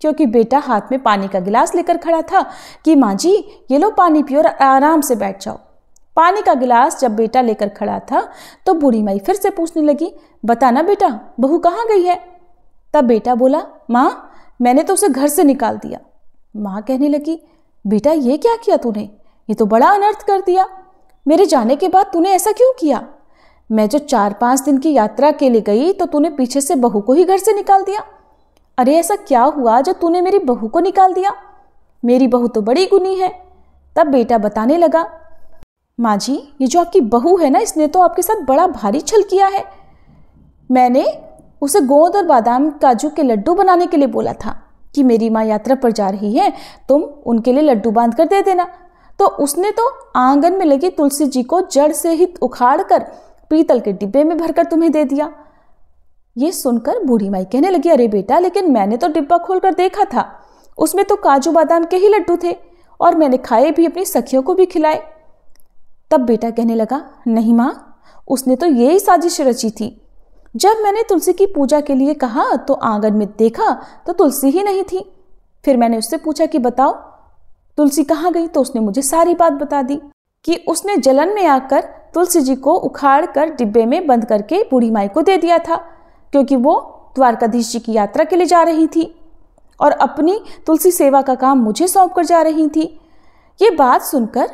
क्योंकि बेटा हाथ में पानी का गिलास लेकर खड़ा था कि माँ जी ये लो पानी पियो और आराम से बैठ जाओ। पानी का गिलास जब बेटा लेकर खड़ा था तो बूढ़ी माई फिर से पूछने लगी, बताना बेटा, बहू कहाँ गई है? तब बेटा बोला, माँ मैंने तो उसे घर से निकाल दिया। माँ कहने लगी, बेटा ये क्या किया तूने? ये तो बड़ा अनर्थ कर दिया। मेरे जाने के बाद तूने ऐसा क्यों किया? मैं जो 4-5 दिन की यात्रा के लिए गई तो तूने पीछे से बहू को ही घर से निकाल दिया। अरे ऐसा क्या हुआ जो तूने मेरी बहू को निकाल दिया? मेरी बहू तो बड़ी गुनी है। तब बेटा बताने लगा, माँ जी, ये जो आपकी बहू है ना, इसने तो आपके साथ बड़ा भारी छल किया है। मैंने उसे गोंद और बादाम काजू के लड्डू बनाने के लिए बोला था कि मेरी माँ यात्रा पर जा रही है, तुम उनके लिए लड्डू बांध कर दे देना। तो उसने तो आंगन में लगी तुलसी जी को जड़ से ही उखाड़ कर पीतल के डिब्बे में भरकर तुम्हें दे दिया। ये सुनकर बूढ़ी माई कहने लगी, अरे बेटा, लेकिन मैंने तो डिब्बा खोलकर देखा था, उसमें तो काजू बादाम के ही लड्डू थे और मैंने खाए भी, अपनी सखियों को भी खिलाए। तब बेटा कहने लगा, नहीं माँ, उसने तो यही साजिश रची थी। जब मैंने तुलसी की पूजा के लिए कहा तो आंगन में देखा तो तुलसी ही नहीं थी। फिर मैंने उससे पूछा कि बताओ तुलसी कहाँ गई, तो उसने मुझे सारी बात बता दी कि उसने जलन में आकर तुलसी जी को उखाड़ कर डिब्बे में बंद करके बूढ़ी माई को दे दिया था, क्योंकि वो द्वारकाधीश जी की यात्रा के लिए जा रही थी और अपनी तुलसी सेवा का काम मुझे सौंप कर जा रही थी। ये बात सुनकर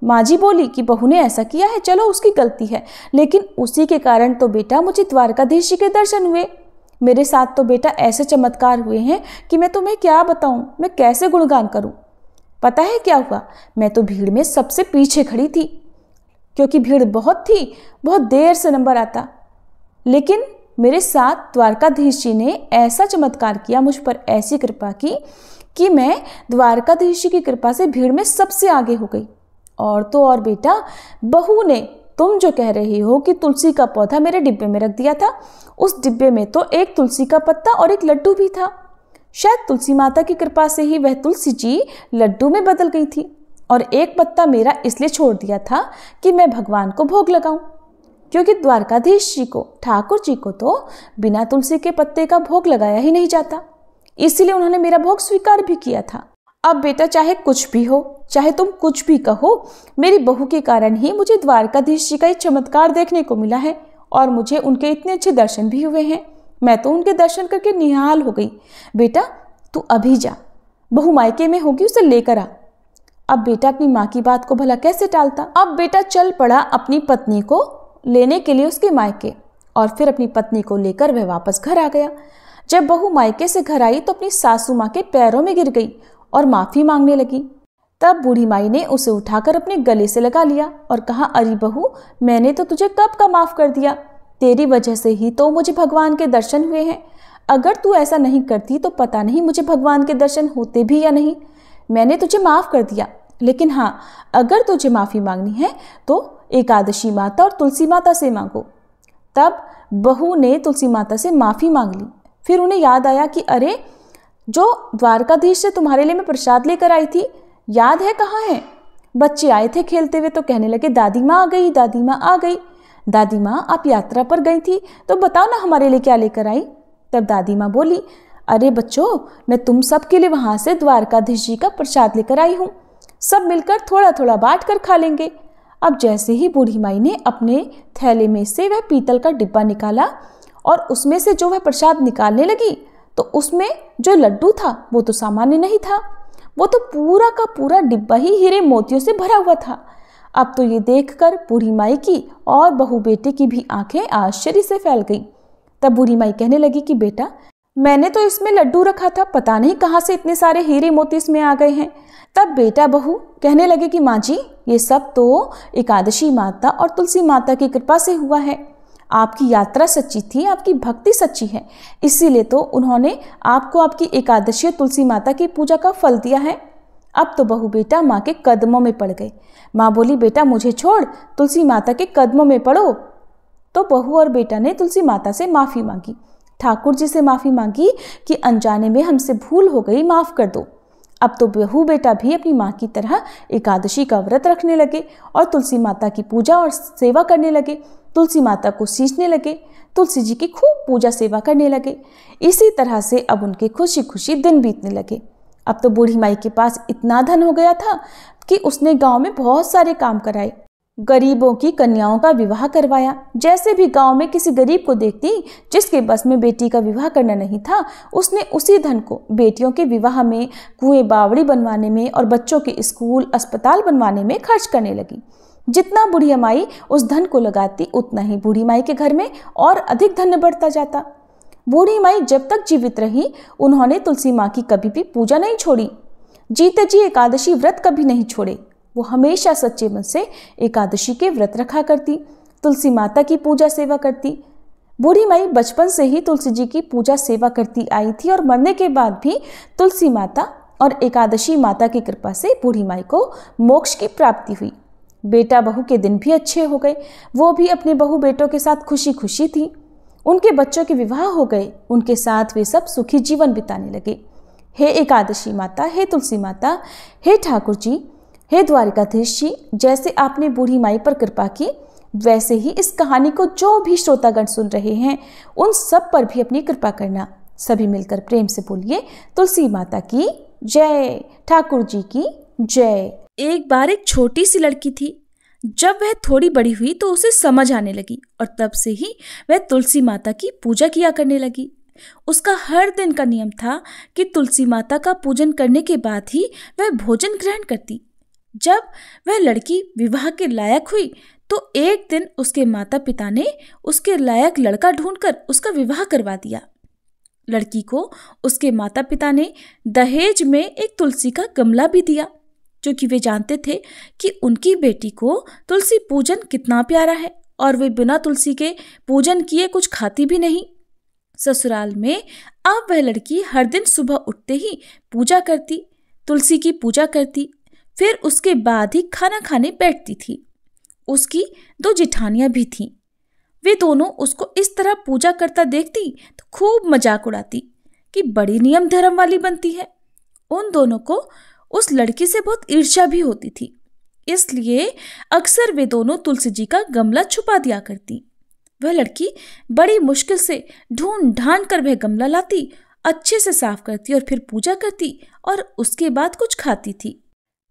माँ जी बोली कि बहू ने ऐसा किया है, चलो उसकी गलती है, लेकिन उसी के कारण तो बेटा मुझे द्वारकाधीश जी के दर्शन हुए। मेरे साथ तो बेटा ऐसे चमत्कार हुए हैं कि मैं तुम्हें क्या बताऊं, मैं कैसे गुणगान करूं। पता है क्या हुआ, मैं तो भीड़ में सबसे पीछे खड़ी थी, क्योंकि भीड़ बहुत थी, बहुत देर से नंबर आता, लेकिन मेरे साथ द्वारकाधीश जी ने ऐसा चमत्कार किया, मुझ पर ऐसी कृपा की कि मैं द्वारकाधीश जी की कृपा से भीड़ में सबसे आगे हो गई। और तो और बेटा, बहू ने तुम जो कह रही हो कि तुलसी का पौधा मेरे डिब्बे में रख दिया था, उस डिब्बे में तो एक तुलसी का पत्ता और एक लड्डू भी था। शायद तुलसी माता की कृपा से ही वह तुलसी जी लड्डू में बदल गई थी, और एक पत्ता मेरा इसलिए छोड़ दिया था कि मैं भगवान को भोग लगाऊं, क्योंकि द्वारकाधीश जी को, ठाकुर जी को तो बिना तुलसी के पत्ते का भोग लगाया ही नहीं जाता, इसीलिए उन्होंने मेरा भोग स्वीकार भी किया था। अब बेटा, चाहे कुछ भी हो, चाहे तुम कुछ भी कहो, मेरी बहू के कारण ही मुझे द्वारकाधीश जी का एक चमत्कार देखने को मिला है और मुझे उनके इतने अच्छे दर्शन भी हुए हैं। मैं तो उनके दर्शन करके निहाल हो गई। बेटा तू अभी जा, बहू मायके में होगी, उसे लेकर आ। अब बेटा अपनी माँ की बात को भला कैसे टालता। अब बेटा चल पड़ा अपनी पत्नी को लेने के लिए उसके मायके, और फिर अपनी पत्नी को लेकर वह वापस घर आ गया। जब बहू मायके से घर आई तो अपनी सासू माँ के पैरों में गिर गई और माफ़ी मांगने लगी। तब बूढ़ी माई ने उसे उठाकर अपने गले से लगा लिया और कहा, अरे बहू, मैंने तो तुझे कब का माफ़ कर दिया, तेरी वजह से ही तो मुझे भगवान के दर्शन हुए हैं। अगर तू ऐसा नहीं करती तो पता नहीं मुझे भगवान के दर्शन होते भी या नहीं। मैंने तुझे माफ़ कर दिया, लेकिन हाँ, अगर तुझे माफ़ी मांगनी है तो एकादशी माता और तुलसी माता से मांगो। तब बहू ने तुलसी माता से माफ़ी मांग ली। फिर उन्हें याद आया कि अरे, जो द्वारकाधीश से तुम्हारे लिए मैं प्रसाद लेकर आई थी, याद है कहाँ है। बच्चे आए थे खेलते हुए तो कहने लगे, दादी माँ आ गई, दादी माँ आ गई। दादी माँ, आप यात्रा पर गई थी तो बताओ ना हमारे लिए क्या लेकर आई। तब दादी माँ बोली, अरे बच्चों, मैं तुम सब के लिए वहाँ से द्वारकाधीश जी का प्रसाद लेकर आई हूँ, सब मिलकर थोड़ा थोड़ा बांट कर खा लेंगे। अब जैसे ही बूढ़ी माई ने अपने थैले में से वह पीतल का डिब्बा निकाला और उसमें से जो वह प्रसाद निकालने लगी, तो उसमें जो लड्डू था वो तो सामान्य नहीं था, वो तो पूरा का पूरा डिब्बा ही हीरे मोतियों से भरा हुआ था। अब तो ये देखकर बूढ़ी माई की और बहू बेटे की भी आंखें आश्चर्य से फैल गईं। तब बूढ़ी माई कहने लगी कि बेटा, मैंने तो इसमें लड्डू रखा था, पता नहीं कहाँ से इतने सारे हीरे मोती इसमें आ गए हैं। तब बेटा बहू कहने लगे कि माँ जी, ये सब तो एकादशी माता और तुलसी माता की कृपा से हुआ है। आपकी यात्रा सच्ची थी, आपकी भक्ति सच्ची है, इसीलिए तो उन्होंने आपको आपकी एकादशी और तुलसी माता की पूजा का फल दिया है। अब तो बहू बेटा माँ के कदमों में पड़ गए। माँ बोली, बेटा मुझे छोड़, तुलसी माता के कदमों में पड़ो। तो बहू और बेटा ने तुलसी माता से माफ़ी मांगी, ठाकुर जी से माफ़ी मांगी कि अनजाने में हमसे भूल हो गई, माफ़ कर दो। अब तो बहू बेटा भी अपनी माँ की तरह एकादशी का व्रत रखने लगे और तुलसी माता की पूजा और सेवा करने लगे, तुलसी माता को सींचने लगे, तुलसी जी की खूब पूजा सेवा करने लगे। इसी तरह से अब उनके खुशी खुशी दिन बीतने लगे। अब तो बूढ़ी माई के पास इतना धन हो गया था कि उसने गांव में बहुत सारे काम कराए, गरीबों की कन्याओं का विवाह करवाया। जैसे भी गांव में किसी गरीब को देखती जिसके बस में बेटी का विवाह करना नहीं था, उसने उसी धन को बेटियों के विवाह में, कुएं बावड़ी बनवाने में और बच्चों के स्कूल अस्पताल बनवाने में खर्च करने लगी। जितना बूढ़ी माई उस धन को लगाती, उतना ही बूढ़ी माई के घर में और अधिक धन बढ़ता जाता। बूढ़ी माई जब तक जीवित रही, उन्होंने तुलसी माँ की कभी भी पूजा नहीं छोड़ी, जीते जी एकादशी व्रत कभी नहीं छोड़े वो हमेशा सच्चे मन से एकादशी के व्रत रखा करती, तुलसी माता की पूजा सेवा करती। बूढ़ी माई बचपन से ही तुलसी जी की पूजा सेवा करती आई थी और मरने के बाद भी तुलसी माता और एकादशी माता की कृपा से बूढ़ी माई को मोक्ष की प्राप्ति हुई। बेटा बहू के दिन भी अच्छे हो गए, वो भी अपने बहू बेटों के साथ खुशी खुशी थी। उनके बच्चों के विवाह हो गए, उनके साथ वे सब सुखी जीवन बिताने लगे। हे एकादशी माता, हे तुलसी माता, हे ठाकुर जी, हे द्वारिकाधीश जी, जैसे आपने बूढ़ी माई पर कृपा की, वैसे ही इस कहानी को जो भी श्रोतागण सुन रहे हैं उन सब पर भी अपनी कृपा करना। सभी मिलकर प्रेम से बोलिए, तुलसी माता की जय, ठाकुर जी की जय। एक बार एक छोटी सी लड़की थी। जब वह थोड़ी बड़ी हुई तो उसे समझ आने लगी और तब से ही वह तुलसी माता की पूजा किया करने लगी। उसका हर दिन का नियम था कि तुलसी माता का पूजन करने के बाद ही वह भोजन ग्रहण करती। जब वह लड़की विवाह के लायक हुई तो एक दिन उसके माता पिता ने उसके लायक लड़का ढूंढकर उसका विवाह करवा दिया। लड़की को उसके माता पिता ने दहेज में एक तुलसी का गमला भी दिया, क्योंकि वे जानते थे कि उनकी बेटी को तुलसी पूजन कितना प्यारा है और वे बिना तुलसी के पूजन किए कुछ खाती भी नहीं। ससुराल में अब वह लड़की हर दिन सुबह उठते ही पूजा करती, तुलसी की पूजा करती, फिर उसके बाद ही खाना खाने बैठती थी। उसकी 2 जेठानियां भी थीं। वे दोनों उसको इस तरह पूजा करता देखती तो खूब मजाक उड़ाती कि बड़ी नियम धर्म वाली बनती है। उन दोनों को उस लड़की से बहुत ईर्ष्या भी होती थी, इसलिए अक्सर वे दोनों तुलसी जी का गमला छुपा दिया करती। वह लड़की बड़ी मुश्किल से ढूंढ ढांड कर वह गमला लाती, अच्छे से साफ करती और फिर पूजा करती और उसके बाद कुछ खाती थी।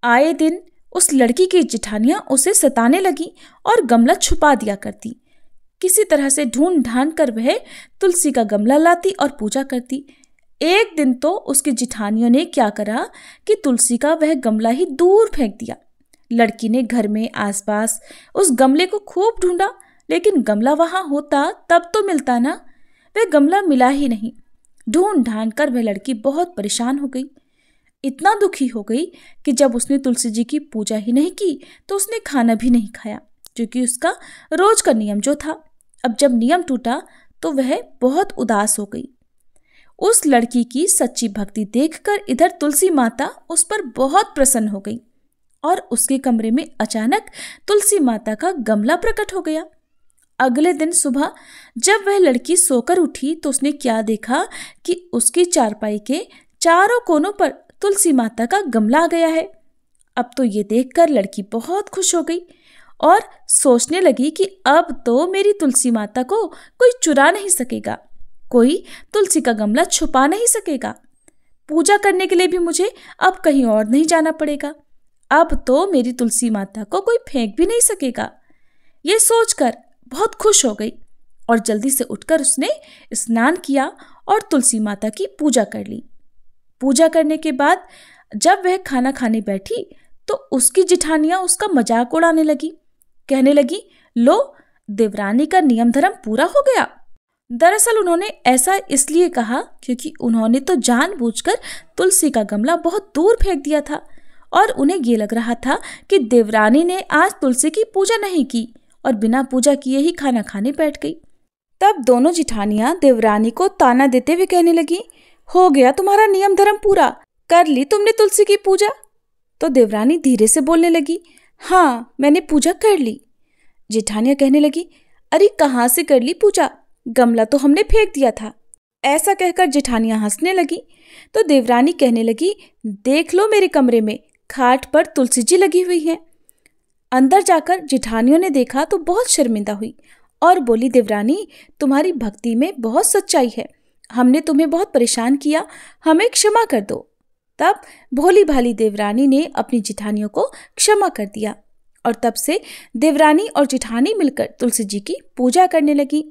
आए दिन उस लड़की की जेठानियां उसे सताने लगी और गमला छुपा दिया करती। किसी तरह से ढूंढ ढांड कर वह तुलसी का गमला लाती और पूजा करती। एक दिन तो उसकी जेठानियों ने क्या करा कि तुलसी का वह गमला ही दूर फेंक दिया। लड़की ने घर में आसपास उस गमले को खूब ढूंढा, लेकिन गमला वहां होता तब तो मिलता ना, वह गमला मिला ही नहीं। ढूंढ ढांड कर वह लड़की बहुत परेशान हो गई, इतना दुखी हो गई कि जब उसने तुलसी जी की पूजा ही नहीं की तो उसने खाना भी नहीं खाया, क्योंकि उसका रोज का नियम जो था। अब जब नियम टूटा तो वह बहुत उदास हो गई। उस लड़की की सच्ची भक्ति देखकर इधर तुलसी माता उस पर बहुत प्रसन्न हो गई और उसके कमरे में अचानक तुलसी माता का गमला प्रकट हो गया। अगले दिन सुबह जब वह लड़की सोकर उठी तो उसने क्या देखा कि उसकी चारपाई के चारों कोनों पर तुलसी माता का गमला आ गया है। अब तो ये देखकर लड़की बहुत खुश हो गई और सोचने लगी कि अब तो मेरी तुलसी माता को कोई चुरा नहीं सकेगा, कोई तुलसी का गमला छुपा नहीं सकेगा। पूजा करने के लिए भी मुझे अब कहीं और नहीं जाना पड़ेगा। अब तो मेरी तुलसी माता को कोई फेंक भी नहीं सकेगा। ये सोचकर बहुत खुश हो गई और जल्दी से उठकर उसने स्नान किया और तुलसी माता की पूजा कर ली। पूजा करने के बाद जब वह खाना खाने बैठी तो उसकी जेठानियां उसका मजाक उड़ाने लगी, कहने लगी, लो देवरानी का नियम धर्म पूरा हो गया। दरअसल उन्होंने ऐसा इसलिए कहा क्योंकि उन्होंने तो जानबूझकर तुलसी का गमला बहुत दूर फेंक दिया था और उन्हें ये लग रहा था कि देवरानी ने आज तुलसी की पूजा नहीं की और बिना पूजा किए ही खाना खाने बैठ गई। तब दोनों जेठानियां देवरानी को ताना देते हुए कहने लगी, हो गया तुम्हारा नियम धर्म पूरा, कर ली तुमने तुलसी की पूजा। तो देवरानी धीरे से बोलने लगी, हाँ मैंने पूजा कर ली। जेठानियां कहने लगी, अरे कहाँ से कर ली पूजा, गमला तो हमने फेंक दिया था। ऐसा कहकर जेठानियां हंसने लगी तो देवरानी कहने लगी, देख लो मेरे कमरे में खाट पर तुलसी जी लगी हुई है। अंदर जाकर जेठानियों ने देखा तो बहुत शर्मिंदा हुई और बोली, देवरानी तुम्हारी भक्ति में बहुत सच्चाई है, हमने तुम्हें बहुत परेशान किया, हमें क्षमा कर दो। तब भोली भाली देवरानी ने अपनी जेठानियों को क्षमा कर दिया और तब से देवरानी और जेठानी मिलकर तुलसी जी की पूजा करने लगी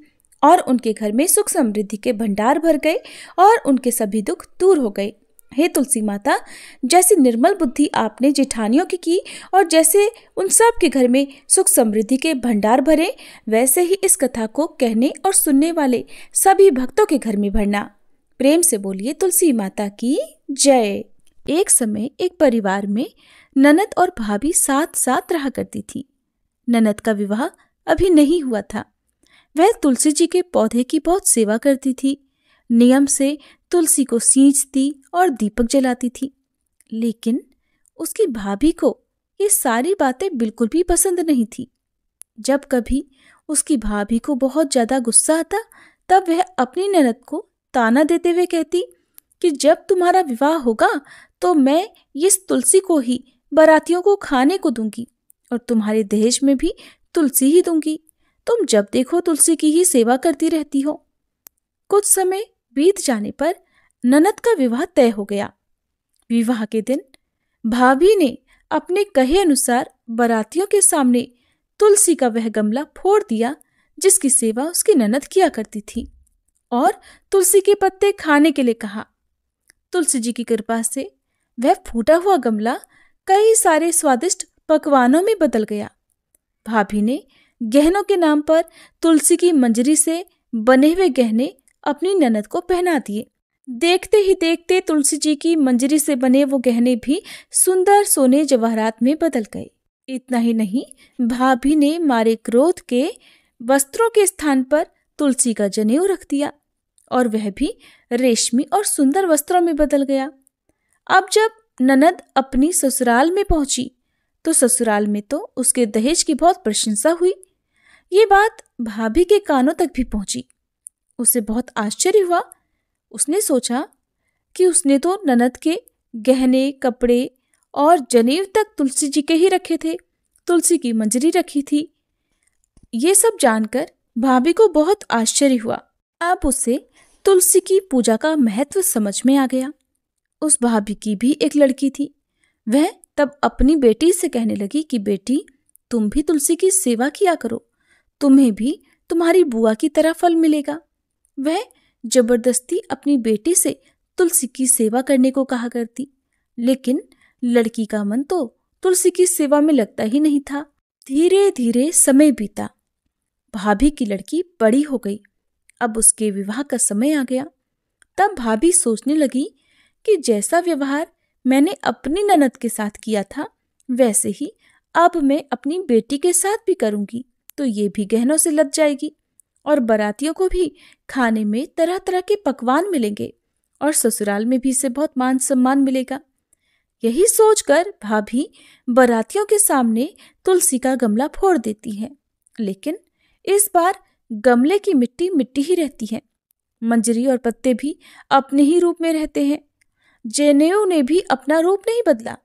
और उनके घर में सुख समृद्धि के भंडार भर गए और उनके सभी दुख दूर हो गए। हे तुलसी माता, जैसी निर्मल बुद्धि आपने जेठानियों की और जैसे उन सब के घर में सुख समृद्धि के भंडार भरे, वैसे ही इस कथा को कहने और सुनने वाले सभी भक्तों के घर में भरना। प्रेम से बोलिए तुलसी माता की जय। एक समय एक परिवार में ननद और भाभी साथ साथ रहा करती थी। ननद का विवाह अभी नहीं हुआ था। वह तुलसी जी के पौधे की बहुत सेवा करती थी, नियम से तुलसी को सींचती और दीपक जलाती थी। लेकिन उसकी भाभी को ये सारी बातें बिल्कुल भी पसंद नहीं थी। जब कभी उसकी भाभी को बहुत ज्यादा गुस्सा आता, तब वह अपनी ननद को ताना देते हुए कहती कि जब तुम्हारा विवाह होगा तो मैं इस तुलसी को ही बारातियों को खाने को दूंगी और तुम्हारे दहेज में भी तुलसी ही दूंगी। तुम जब देखो तुलसी की ही सेवा करती रहती हो। कुछ समय बीत जाने पर ननद का विवाह तय हो गया। विवाह के दिन भाभी ने अपने कहे अनुसार बारातियों के सामने तुलसी का वह गमला फोड़ दिया जिसकी सेवा उसकी ननद किया करती थी, और तुलसी के पत्ते खाने के लिए कहा। तुलसी जी की कृपा से वह फूटा हुआ गमला कई सारे स्वादिष्ट पकवानों में बदल गया। भाभी ने गहनों के नाम पर तुलसी की मंजरी से बने हुए गहने अपनी ननद को पहना दिए। देखते ही देखते तुलसी जी की मंजरी से बने वो गहने भी सुंदर सोने जवाहरात में बदल गए। इतना ही नहीं, भाभी ने मारे क्रोध के वस्त्रों के स्थान पर तुलसी का जनेऊ रख दिया और वह भी रेशमी और सुंदर वस्त्रों में बदल गया। अब जब ननद अपनी ससुराल में पहुंची तो ससुराल में तो उसके दहेज की बहुत प्रशंसा हुई। ये बात भाभी के कानों तक भी पहुंची। उसे बहुत आश्चर्य हुआ। उसने सोचा कि उसने तो ननद के गहने, कपड़े और जनेऊ तक तुलसी जी के ही रखे थे, तुलसी की मंजरी रखी थी। ये सब जानकर भाभी को बहुत आश्चर्य हुआ। अब उसे तुलसी की पूजा का महत्व समझ में आ गया। उस भाभी की भी एक लड़की थी। वह तब अपनी बेटी से कहने लगी कि बेटी, तुम भी तुलसी की सेवा किया करो, तुम्हें भी तुम्हारी बुआ की तरह फल मिलेगा। वह जबरदस्ती अपनी बेटी से तुलसी की सेवा करने को कहा करती, लेकिन लड़की का मन तो तुलसी की सेवा में लगता ही नहीं था। धीरे धीरे समय बीता। भाभी की लड़की बड़ी हो गई। अब उसके विवाह का समय आ गया। तब भाभी सोचने लगी कि जैसा व्यवहार मैंने अपनी ननद के साथ किया था, वैसे ही अब मैं अपनी बेटी के साथ भी करूंगी, तो ये भी गहनों से लद जाएगी और बारातियों को भी खाने में तरह तरह के पकवान मिलेंगे और ससुराल में भी इसे बहुत मान सम्मान मिलेगा। यही सोचकर भाभी बारातियों के सामने तुलसी का गमला फोड़ देती है, लेकिन इस बार गमले की मिट्टी मिट्टी ही रहती है। मंजरी और पत्ते भी अपने ही रूप में रहते हैं। जनेऊ ने भी अपना रूप नहीं बदला।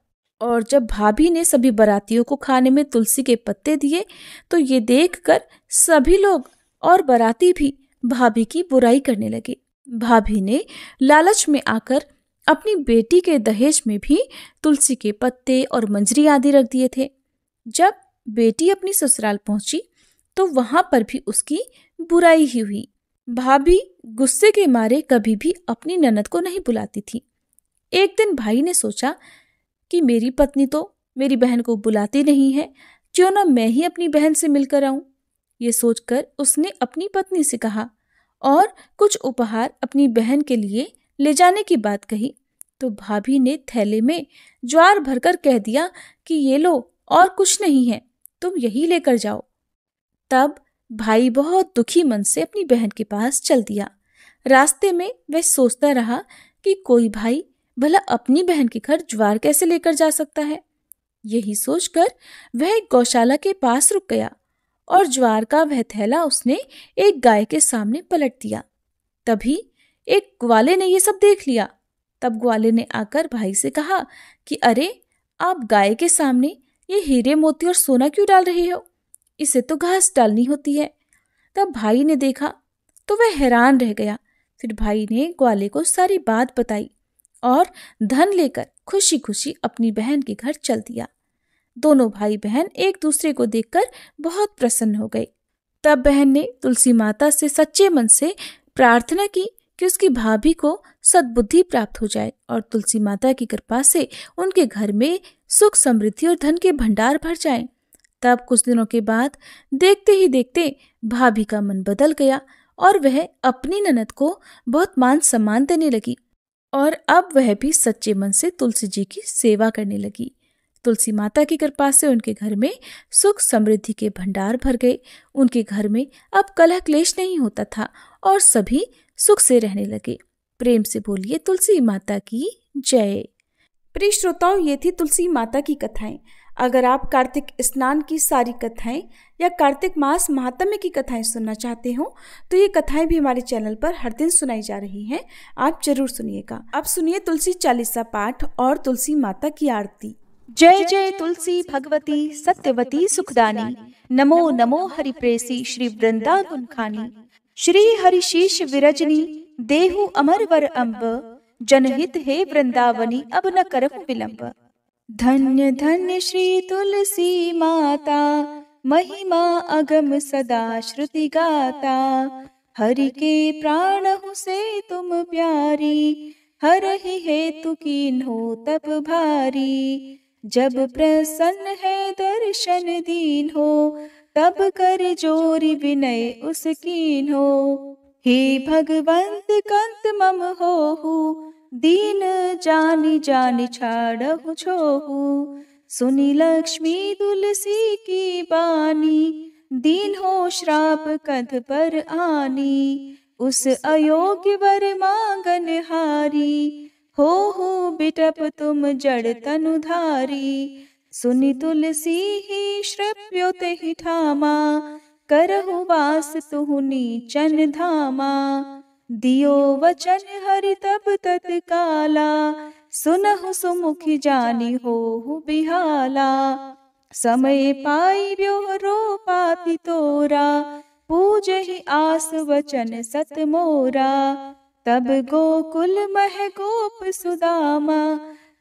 और जब भाभी ने सभी बारातियों को खाने में तुलसी के पत्ते दिए तो ये देखकर सभी लोग और बाराती भी भाभी की बुराई करने लगे। भाभी ने लालच में आकर अपनी बेटी के दहेज में भी तुलसी के पत्ते और मंजरी आदि रख दिए थे। जब बेटी अपनी ससुराल पहुंची तो वहां पर भी उसकी बुराई ही हुई। भाभी गुस्से के मारे कभी भी अपनी ननद को नहीं बुलाती थी। एक दिन भाई ने सोचा कि मेरी पत्नी तो मेरी बहन को बुलाती नहीं है, क्यों ना मैं ही अपनी बहन से मिलकर आऊं। ये सोचकर उसने अपनी पत्नी से कहा और कुछ उपहार अपनी बहन के लिए ले जाने की बात कही। तो भाभी ने थैले में ज्वार भरकर कह दिया कि ये लो, और कुछ नहीं है, तुम यही लेकर जाओ। तब भाई बहुत दुखी मन से अपनी बहन के पास चल दिया। रास्ते में वह सोचता रहा कि कोई भाई भला अपनी बहन के घर ज्वार कैसे लेकर जा सकता है। यही सोचकर वह एक गौशाला के पास रुक गया और ज्वार का वह थैला उसने एक गाय के सामने पलट दिया। तभी एक ग्वाले ने ये सब देख लिया। तब ग्वाले ने आकर भाई से कहा कि अरे, आप गाय के सामने ये हीरे मोती और सोना क्यों डाल रहे हो? इसे तो घास डालनी होती है। तब भाई ने देखा तो वह हैरान रह गया। फिर भाई ने ग्वाले को सारी बात बताई और धन लेकर खुशी खुशी अपनी बहन के घर चल दिया। दोनों भाई बहन एक दूसरे को देखकर बहुत प्रसन्न हो गए। तब बहन ने तुलसी माता से सच्चे मन से प्रार्थना की कि उसकी भाभी को सद्बुद्धि प्राप्त हो जाए और तुलसी माता की कृपा से उनके घर में सुख, समृद्धि और धन के भंडार भर जाएं। तब कुछ दिनों के बाद देखते ही देखते भाभी का मन बदल गया और वह अपनी ननद को बहुत मान सम्मान देने लगी और अब वह भी सच्चे मन से तुलसी जी की सेवा करने लगी। तुलसी माता की कृपा से उनके घर में सुख समृद्धि के भंडार भर गए। उनके घर में अब कलह क्लेश नहीं होता था और सभी सुख से रहने लगे। प्रेम से बोलिए तुलसी माता की जय। प्रिय श्रोताओं, ये थी तुलसी माता की कथाएं। अगर आप कार्तिक स्नान की सारी कथाएं या कार्तिक मास महात्म्य की कथाएं सुनना चाहते हो तो ये कथाएं भी हमारे चैनल पर हर दिन सुनाई जा रही हैं। आप जरूर सुनिएगा। अब सुनिए तुलसी चालीसा पाठ और तुलसी माता की आरती। जय जय तुलसी भगवती सत्यवती सुखदानी, नमो नमो हरिप्रेसी श्री वृंदावन खानी। श्री हरिशीष विरजनी देहु अमर वर अम्ब, जनहित हे वृंदावनी अब न करहु विलंब। धन्य धन्य श्री तुलसी माता, महिमा अगम सदा श्रुति गाता। हरि के प्राणहु से तुम प्यारी, हरहि हेतु कीन्हो तप भारी। जब प्रसन्न है दर्शन दीन हो, तब कर जोरी विनय उस कीन्हो। हे भगवंत कंत मम होहु, दीन जानि जानि छाड़हु छोहु। सुनी लक्ष्मी तुलसी की बानी, दीन हो श्राप कध पर आनी। उस अयोग्य वर मांगन हारी, हो बिटप तुम जड़ तनुधारी। सुनि तुलसी ही श्रव्योत ही ठामा, करहु वास तुहु नीचन धामा। दियो वचन हरि तब तत्काला, सुनहु सुमुखी जानी होहु बिहाला। समय पाई ब्योहरो पाति तोरा, पूजहि आस वचन सत मोरा। तब गोकुल मह गोप सुदामा,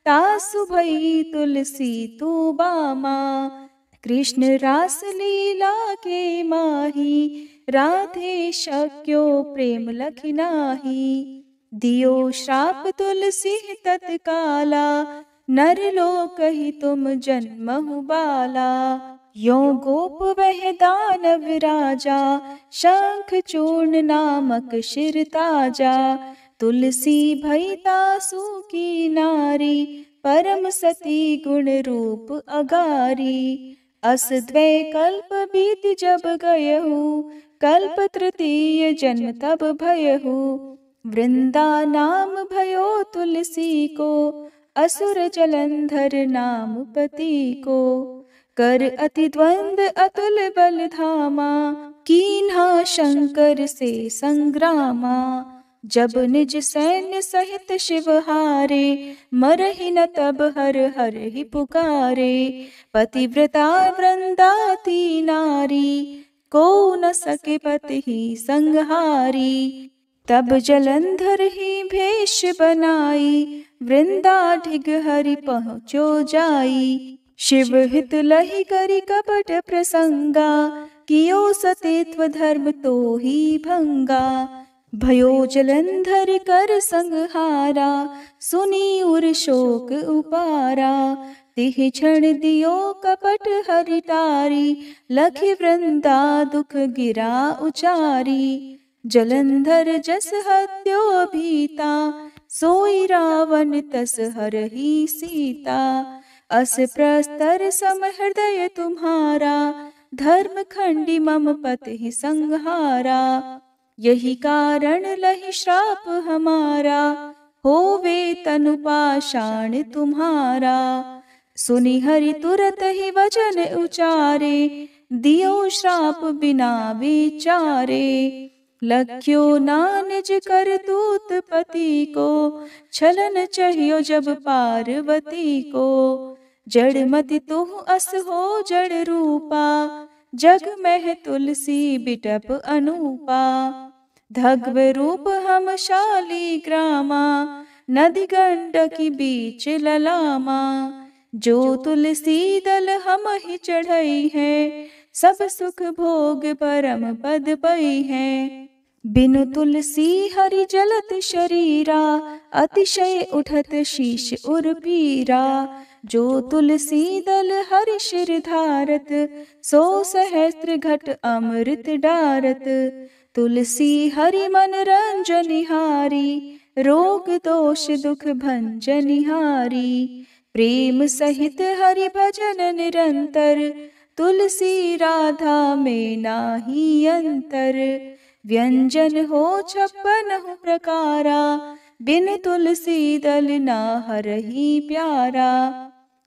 तासु भई तुलसी तू बामा। कृष्ण रास लीला के माही, राधे शक्यो प्रेम लखि नाही। दियो श्राप तुलसी तत्काला, नर लोक ही तुम जन्महु बाला। यो गोप वह दानव राजा, शंख चूर्ण नामक शिर ताजा। तुलसी भई तासु की नारी, परम सती गुण रूप अगारी। अस द्वै कल्प बीत जब गयहु, कल्प तृतीय जन्म तब भयहु। वृंदा नाम भयो तुलसी को, असुर जलंधर नाम पति को। कर अति द्वंद अतुल बल धामा, कीन्हा शंकर से संग्रामा। जब निज सैन्य सहित शिव हारे, मरहि न तब हर हर ही पुकारे। पतिव्रता वृंदाती नारी, को न सके पति ही संहारी। तब जलंधर ही भेष बनाई, वृंदा ढिग हरि पहुँचो जाई। शिव हित लहि करि कपट प्रसंगा, कियो सतेत्व धर्म तो ही भंगा। भयो जलंधर कर संहारा, सुनी उर शोक उपारा। तिह क्षण दियो कपट हरि टारी, लखि वृंदा दुख गिरा उचारी। जलंधर जस हत्यो भीता, सोई रावण तस हरहि सीता। अस प्रस्तर सम हृदय तुम्हारा, धर्म खंडी मम पति संहारा। यही कारण लहि श्राप हमारा, होवे तनु पाषाण तुम्हारा। सुनि हरि तुरत ही वचन उचारे, दियो श्राप बिना विचारे। लख्यो ना निज करतूत पति को, छलन चाहियो जब पार्वती को। जड़मति तुह अस हो जड़ रूपा, जग में तुलसी बिटप अनूपा। धग्व रूप हम शाली ग्रामा, नदी गंडकी बीच ललामा। जो तुलसी दल हम ही चढ़ई है, सब सुख भोग परम पद पई है। बिनु तुलसी हरि जलत शरीरा, अतिशय उठत शीश उर पीरा। जो तुलसी दल हरि शिर धारत, सो सहस्त्र घट अमृत डारत। तुलसी हरि मन रंजनिहारी, रोग दोष दुख भंजनिहारी। प्रेम सहित हरि भजन निरंतर, तुलसी राधा में नाही अंतर। व्यंजन हो 56 प्रकारा, बिन तुलसी दल ना हरहि प्यारा।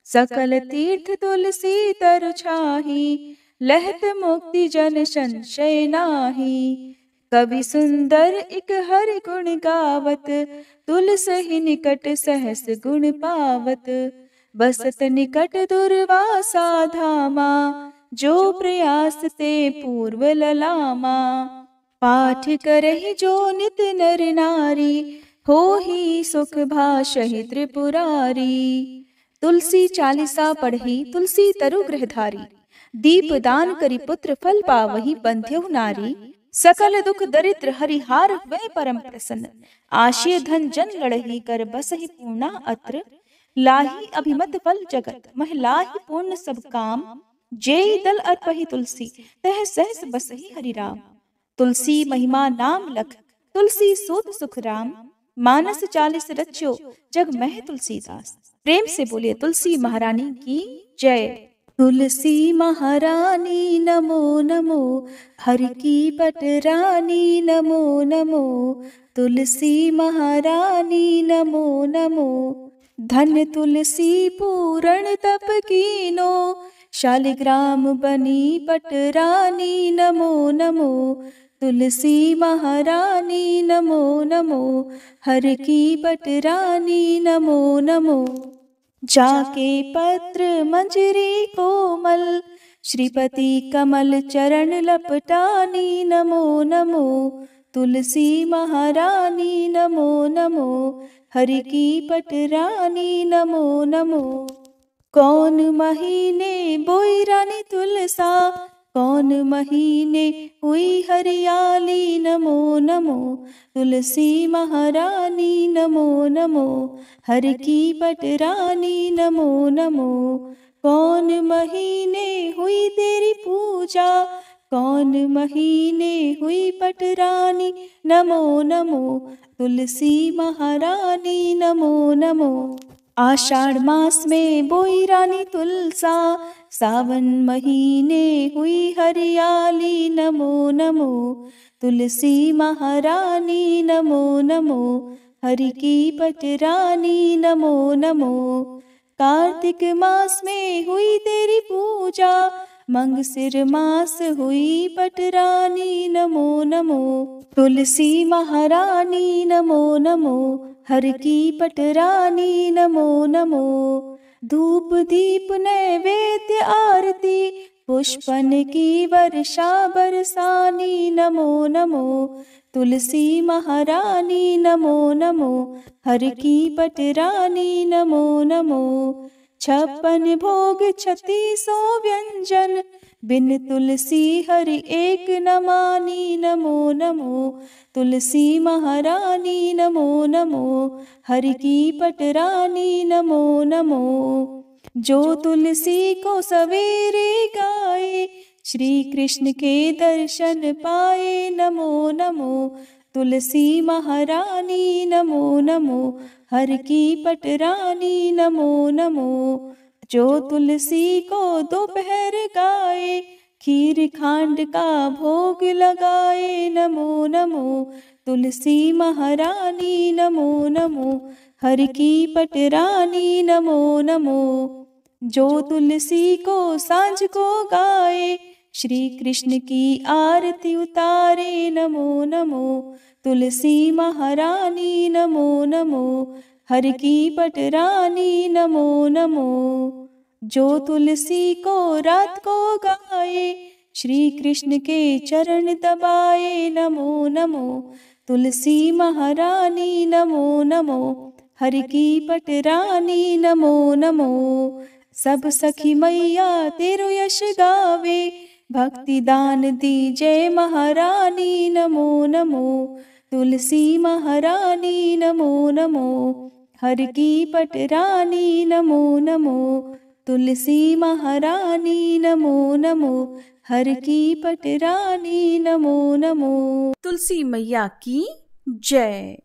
सकल तीर्थ तुलसी तर छाही, लहत मुक्ति जन संशय नाही। कवि सुंदर एक हरि गुण गावत, तुलसी निकट सहस गुण पावत। बसत निकट दुर्वासा धामा, जो प्रयास ते पूर्व ललामा। पाठ करहि जो नित नर नारी, होहि सुख भाषहि त्रिपुरारी। तुलसी चालीसा पढ़ी तुलसी तरु गृहधारी, दीप दान करी पुत्र फल पावहि बंध्यहु नारी। सकल दुख दरिद्र हरिहार हुए परम प्रसन्न, आशय धन जन लड़ही कर बसहि पूर्णा अत्र। लाही अभिमत फल जगत, महिलाहि पूर्ण सब काम। जेहि दल अर्पहि तुलसी, तह सहस बसहि हरि राम। तुलसी महिमा नाम लख, तुलसी सूत सुख राम। मानस 40 रच्यो, जग मह तुलसीदास। प्रेम से बोलिए तुलसी महारानी की जय। तुलसी महारानी नमो नमो, हरि की पटरानी नमो नमो। तुलसी महारानी नमो नमो, धन तुलसी पूरण तप कीनो। शालिग्राम बनी पटरानी नमो नमो। तुलसी महारानी नमो नमो, हरि की पटरानी नमो नमो। जाके पत्र मंजरी कोमल, श्रीपति कमल चरण लपटानी नमो नमो। तुलसी महारानी नमो नमो, हरि की पटरानी नमो नमो। कौन महीने बोई रानी तुलसा, कौन महीने हुई हरियाली नमो नमो। तुलसी महारानी नमो नमो, हरि की पटरानी नमो नमो। कौन महीने हुई तेरी पूजा, कौन महीने हुई पटरानी नमो नमो। तुलसी महारानी नमो नमो। आषाढ़ मास में बोई रानी तुलसा, सावन महीने हुई हरियाली नमो नमो। तुलसी महारानी नमो नमो, हरि की पटरानी नमो नमो। कार्तिक मास में हुई तेरी पूजा, मंगसिर मास हुई पटरानी नमो नमो। तुलसी महारानी नमो नमो, हरि की पटरानी नमो नमो। धूप दीप नैवेद्य आरती, पुष्पन की वर्षा बरसानी नमो नमो। तुलसी महारानी नमो नमो, हरि की पटरानी नमो नमो। 56 भोग 3600 व्यंजन, बिन तुलसी हरि एक न मानी नमो नमो। तुलसी महारानी नमो नमो, हरि की पटरानी नमो नमो। जो तुलसी को सवेरे गाए, श्री कृष्ण के दर्शन पाए नमो नमो। तुलसी महारानी नमो नमो, हरि की पटरानी नमो नमो। जो तुलसी को दोपहर गाए, खीर खांड का भोग लगाए नमो नमो। तुलसी महारानी नमो नमो, हरि की पटरानी नमो नमो। जो तुलसी को सांझ को गाए, श्री कृष्ण की आरती उतारे नमो नमो। तुलसी महारानी नमो नमो, हरि की पटरानी नमो नमो। जो तुलसी को रात को गाए, श्री कृष्ण के चरण दबाए नमो नमो। तुलसी महारानी नमो नमो, हरि की पटरानी नमो नमो। सब सखी मैया तेरो यश गावे, भक्ति दान दी जय महारानी नमो नमो। तुलसी महारानी नमो नमो, हरि की पटरानी नमो नमो। तुलसी महारानी नमो नमो, हरि की पटरानी नमो नमो। तुलसी मैया की जय।